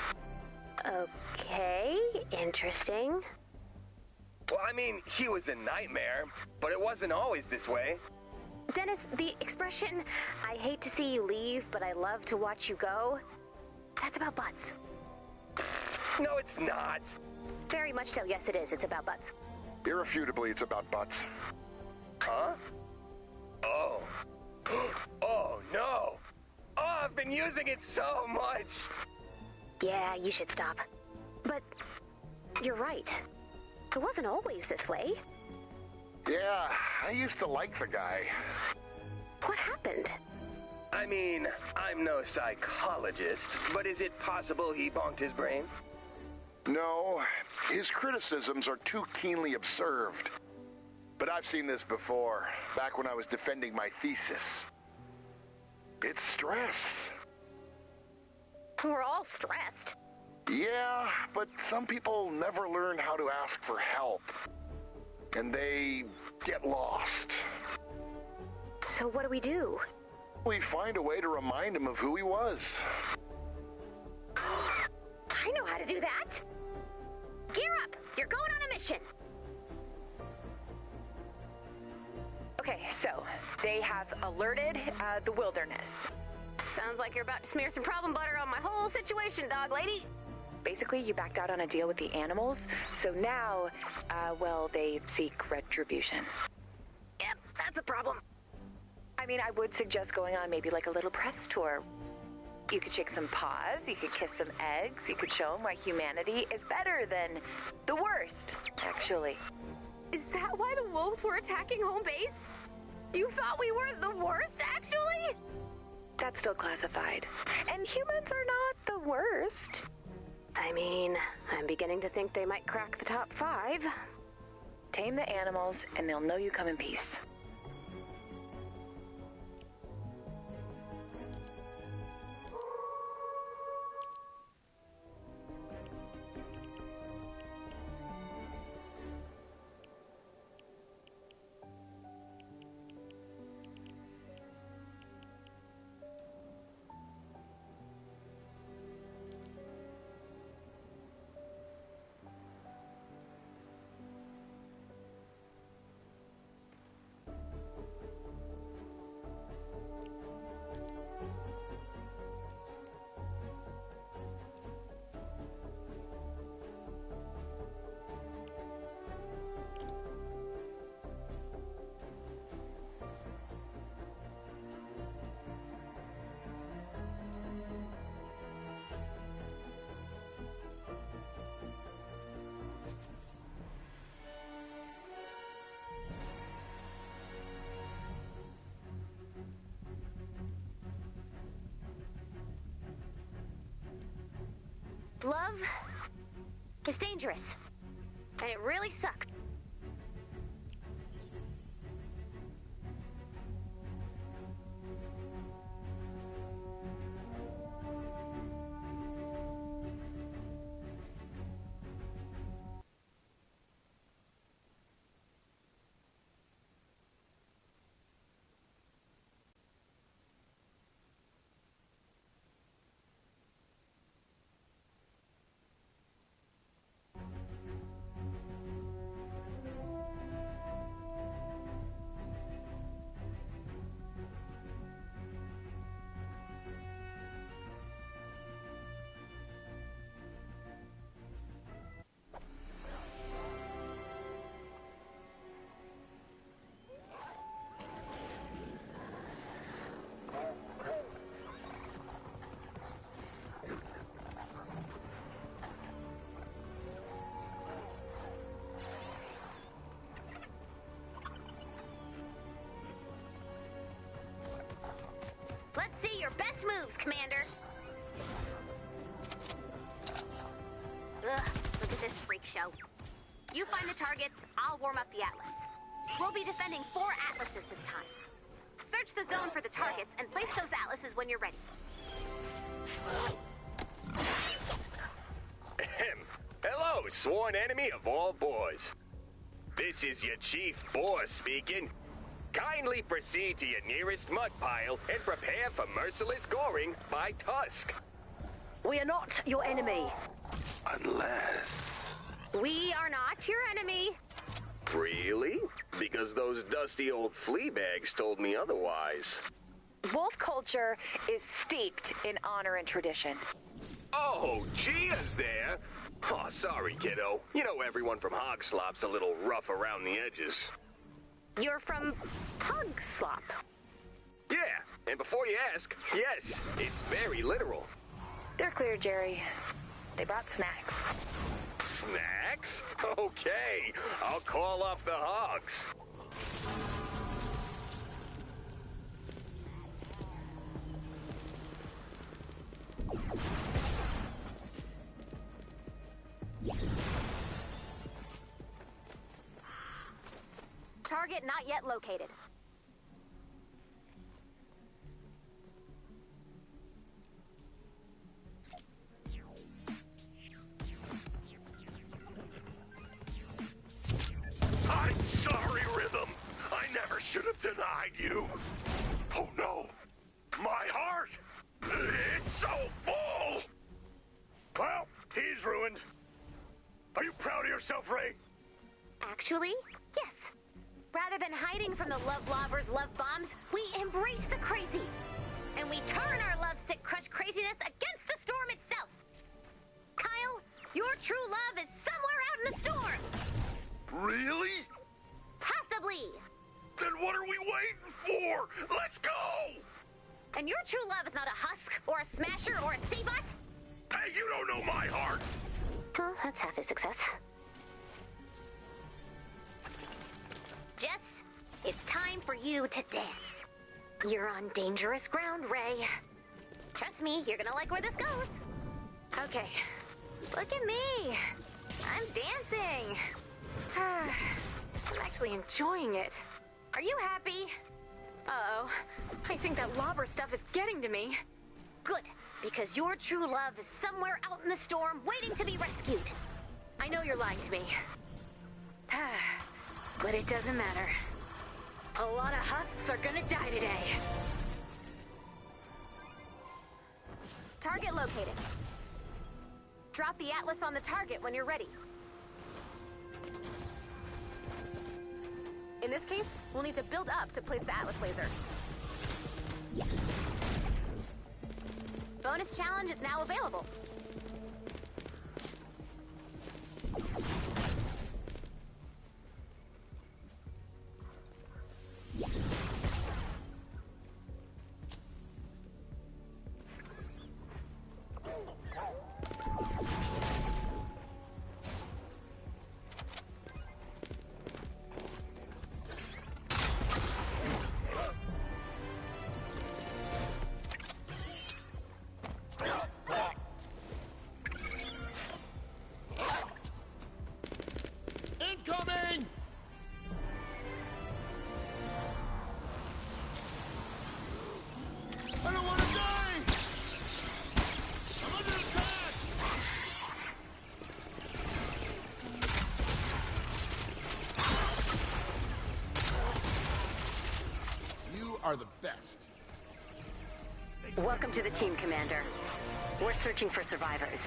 Okay, interesting. Well, I mean, he was a nightmare, but it wasn't always this way. Dennis, the expression, I hate to see you leave, but I love to watch you go, that's about butts. No, it's not. Very much so, yes it is. It's about butts. Irrefutably, it's about butts. Huh? Oh. Oh, no. Oh, I've been using it so much. Yeah, you should stop. But you're right. It wasn't always this way. Yeah, I used to like the guy. What happened? I mean, I'm no psychologist, but is it possible he bonked his brain? No, his criticisms are too keenly observed. But I've seen this before, back when I was defending my thesis. It's stress. We're all stressed. Yeah, but some people never learn how to ask for help. And they get lost. So what do we do? We find a way to remind him of who he was. I know how to do that. Gear up! You're going on a mission. Okay, so they have alerted the wilderness. Sounds like you're about to smear some problem butter on my whole situation, dog lady. Basically, you backed out on a deal with the animals, so now, well, they seek retribution. Yep, that's a problem. I mean, I would suggest going on maybe like a little press tour. You could shake some paws, you could kiss some eggs, you could show them why humanity is better than the worst, actually. Is that why the wolves were attacking home base? You thought we were the worst, actually? That's still classified. And humans are not the worst. I mean, I'm beginning to think they might crack the top 5. Tame the animals, and they'll know you come in peace. love is dangerous. And it really sucks. Let's see your best moves, Commander. Ugh, look at this freak show. You find the targets, I'll warm up the Atlas. We'll be defending 4 Atlases this time. Search the zone for the targets and place those Atlases when you're ready. Ahem. Hello, sworn enemy of all boars. This is your chief boar speaking. Kindly proceed to your nearest mud pile and prepare for merciless goring by Tusk. We are not your enemy. Unless... We are not your enemy. Really? Because those dusty old flea bags told me otherwise. Wolf culture is steeped in honor and tradition. Oh, Gia's there? Oh, sorry, kiddo. You know everyone from Hog Slop's a little rough around the edges. You're from Pug Slop. Yeah, and before you ask, yes, it's very literal. They're clear, Jerry. They brought snacks. Snacks? Okay, I'll call off the hogs. Target not yet located. I'm sorry, Rhythm. I never should have denied you. Oh no, my heart! It's so full! Well, he's ruined. Are you proud of yourself, Ray? Actually, yes. Rather than hiding from the love lovers' love bombs, we embrace the crazy. And we turn our lovesick crush craziness against the storm itself. Kyle, your true love is somewhere out in the storm. Really? Possibly. Then what are we waiting for? Let's go! And your true love is not a husk, or a smasher, or a C-bot? Hey, you don't know my heart! Well, that's half a success. Jess, it's time for you to dance. You're on dangerous ground, Ray. Trust me, you're gonna like where this goes. Okay, look at me. I'm dancing. I'm actually enjoying it. Are you happy? Uh-oh, I think that lobber stuff is getting to me. Good, because your true love is somewhere out in the storm waiting to be rescued. I know you're lying to me. But it doesn't matter. A lot of husks are gonna die today. Target located. Drop the Atlas on the target when you're ready. In this case, we'll need to build up to place the Atlas laser. Bonus challenge is now available. are the best. Welcome to the team, Commander. We're searching for survivors.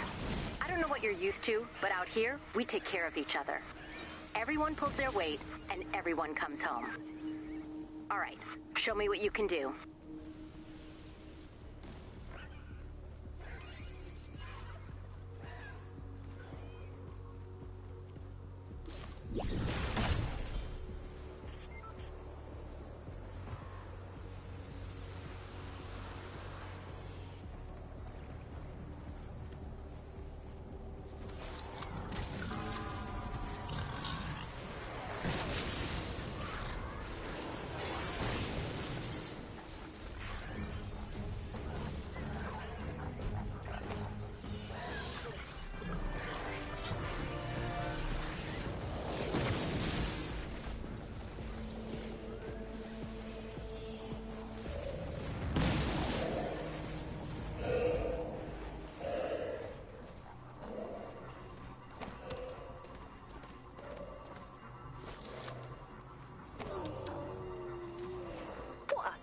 I don't know what you're used to, but out here, we take care of each other. Everyone pulls their weight, and everyone comes home. All right, show me what you can do.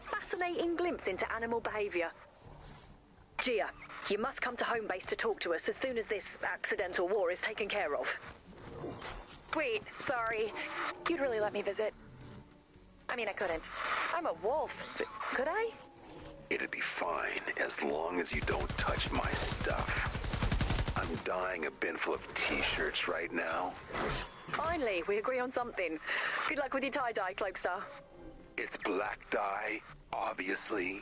Fascinating glimpse into animal behavior. Gia, you must come to home base to talk to us as soon as this accidental war is taken care of. Wait, sorry. You'd really let me visit? I mean, I couldn't. I'm a wolf. Could I? It'd be fine as long as you don't touch my stuff. I'm dyeing a bin full of t-shirts right now. Finally, we agree on something. Good luck with your tie-dye, Cloakstar. It's black dye, obviously.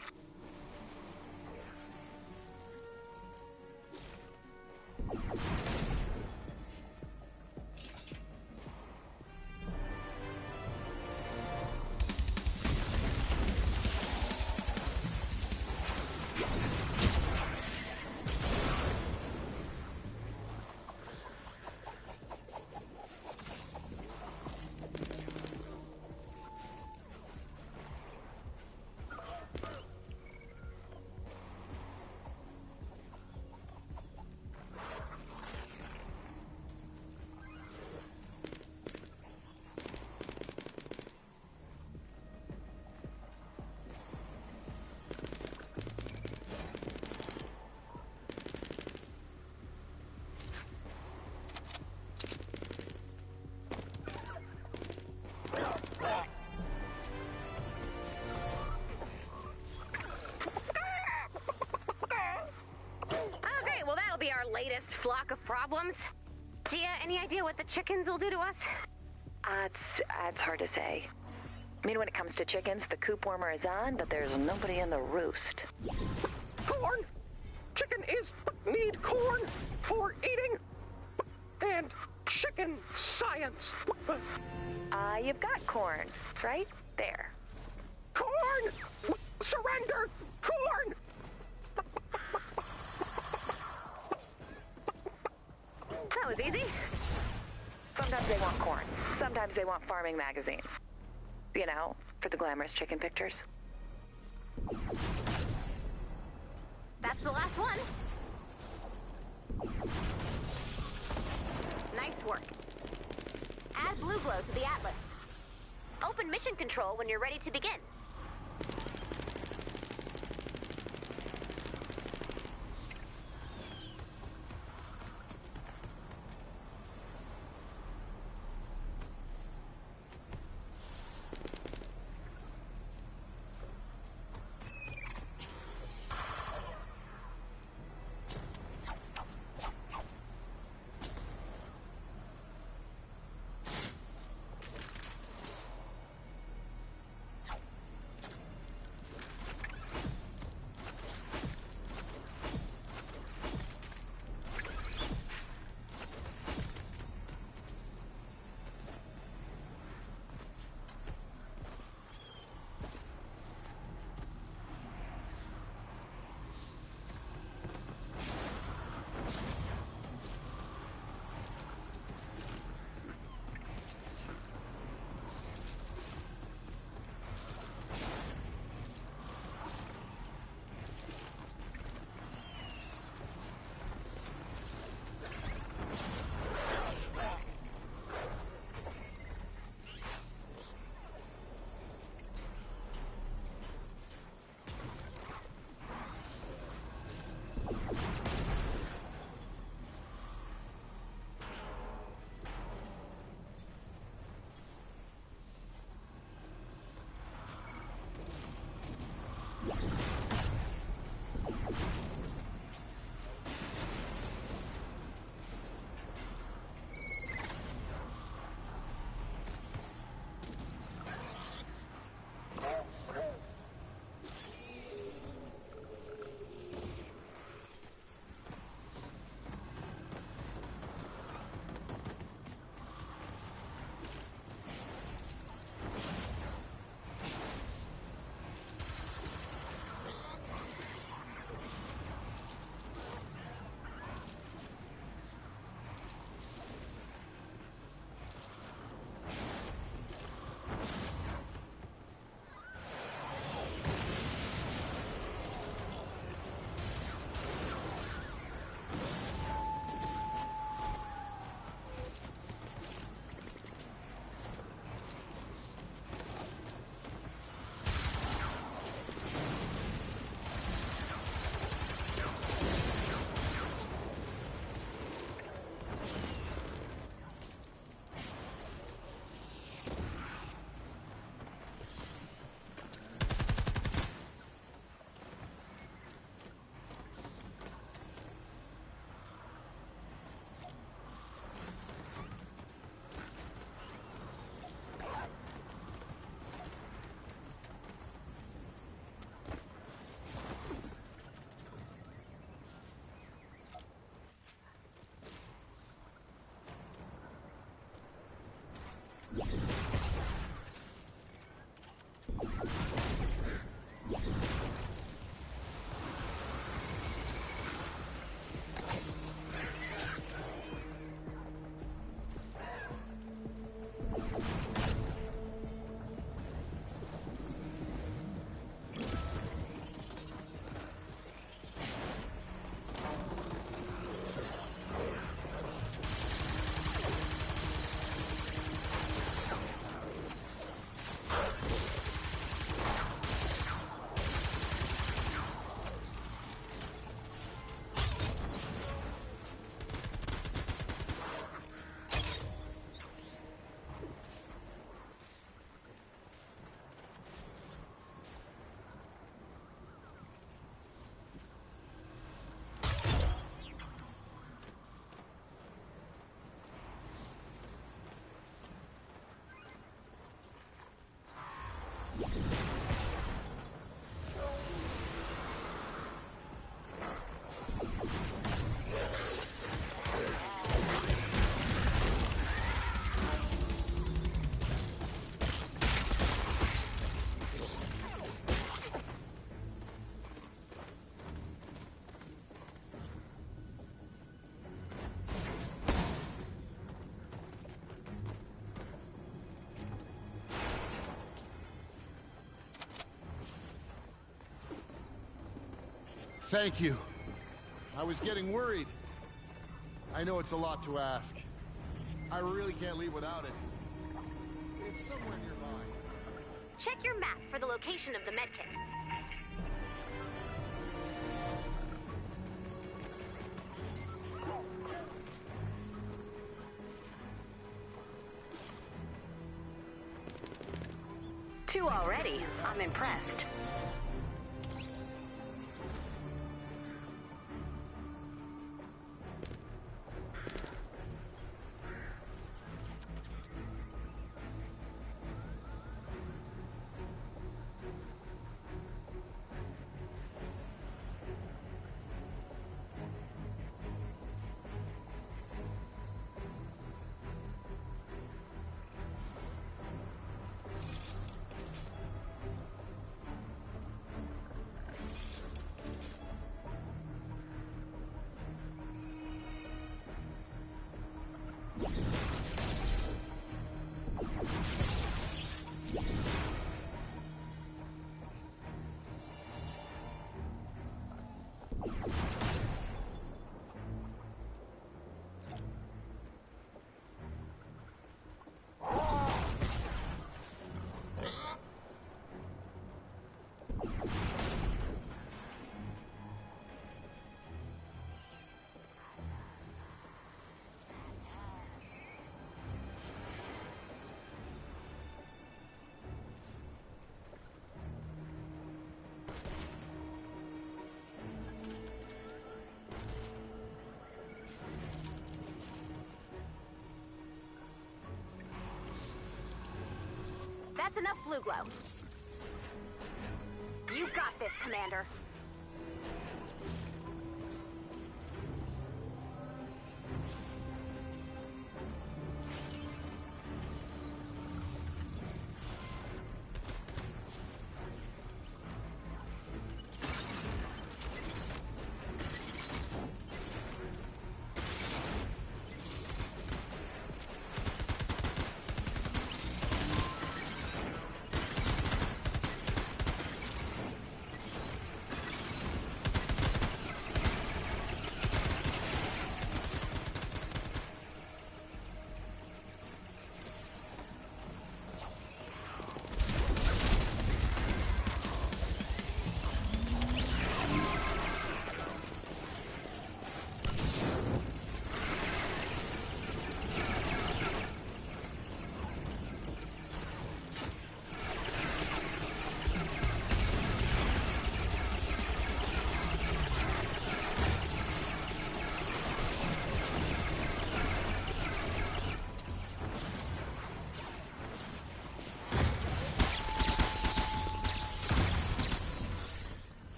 Okay, well that'll be our latest flock of problems. Gia, any idea what the chickens will do to us? It's hard to say. I mean, when it comes to chickens, the coop warmer is on, but there's nobody in the roost. Corn! Chicken need corn for eating! And chicken science! You've got corn. It's right there. Corn! Surrender! Corn! That was easy. Sometimes they want corn. Sometimes they want farming magazines. You know, for the glamorous chicken pictures. That's the last one. Nice work. Add blue glow to the atlas. Open mission control when you're ready to begin. Thank you. I was getting worried. I know it's a lot to ask. I really can't leave without it. It's somewhere nearby. Check your map for the location of the medkit. Two already. I'm impressed. That's enough blue glow. You got this, Commander.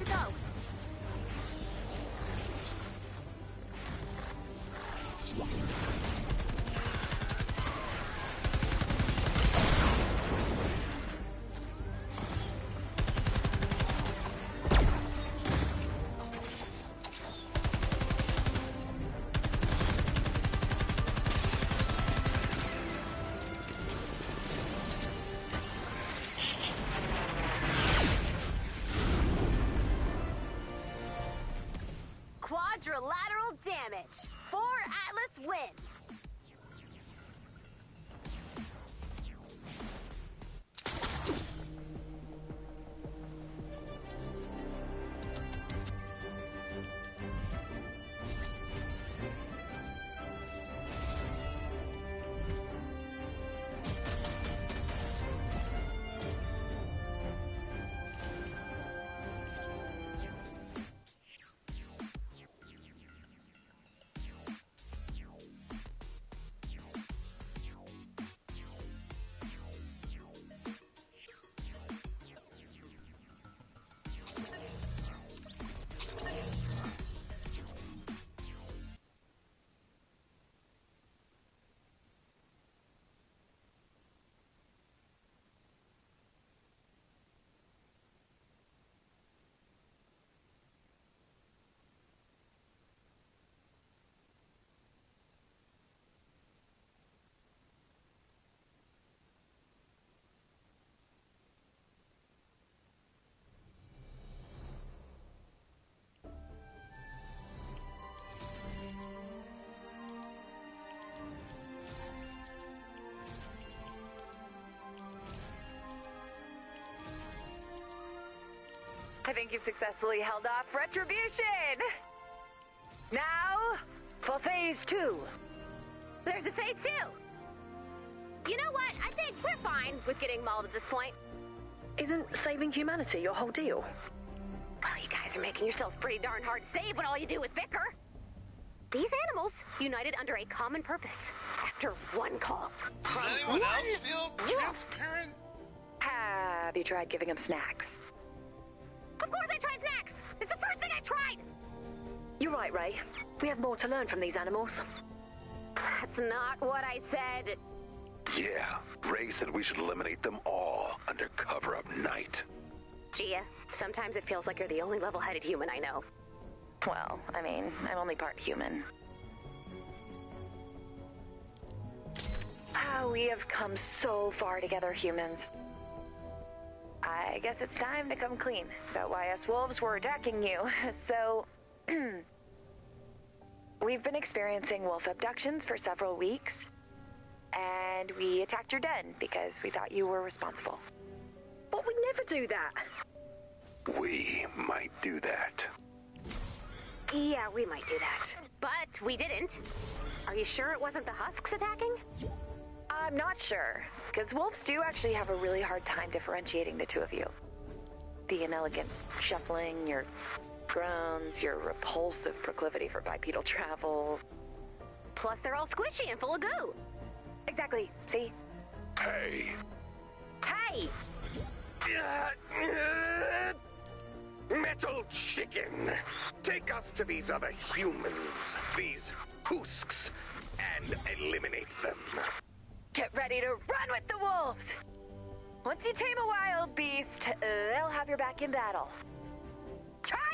to go. Quadrilateral damage. 4 Atlas wins. I think you've successfully held off retribution! Now, for phase 2. There's a phase 2. You know what? I think we're fine with getting mauled at this point. Isn't saving humanity your whole deal? Well, you guys are making yourselves pretty darn hard to save when all you do is bicker. These animals united under a common purpose after one call. Does anyone else feel transparent? Have you tried giving them snacks? Of course I tried snacks! It's the first thing I tried! You're right, Ray. We have more to learn from these animals. That's not what I said. Yeah, Ray said we should eliminate them all under cover of night. Gia, sometimes it feels like you're the only level-headed human I know. Well, I mean, I'm only part human. We have come so far together, humans. I guess it's time to come clean about why us wolves were attacking you. So, we've been experiencing wolf abductions for several weeks, and we attacked your den because we thought you were responsible. But we never do that. We might do that. Yeah, we might do that. But we didn't. Are you sure it wasn't the husks attacking? I'm not sure, because wolves do actually have a really hard time differentiating the two of you. The inelegant shuffling, your groans, your repulsive proclivity for bipedal travel. Plus they're all squishy and full of goo. Exactly, see? Hey. Hey! Metal chicken! Take us to these other humans, these husks, and eliminate them. Get ready to run with the wolves! Once you tame a wild beast, they'll have your back in battle. Charge!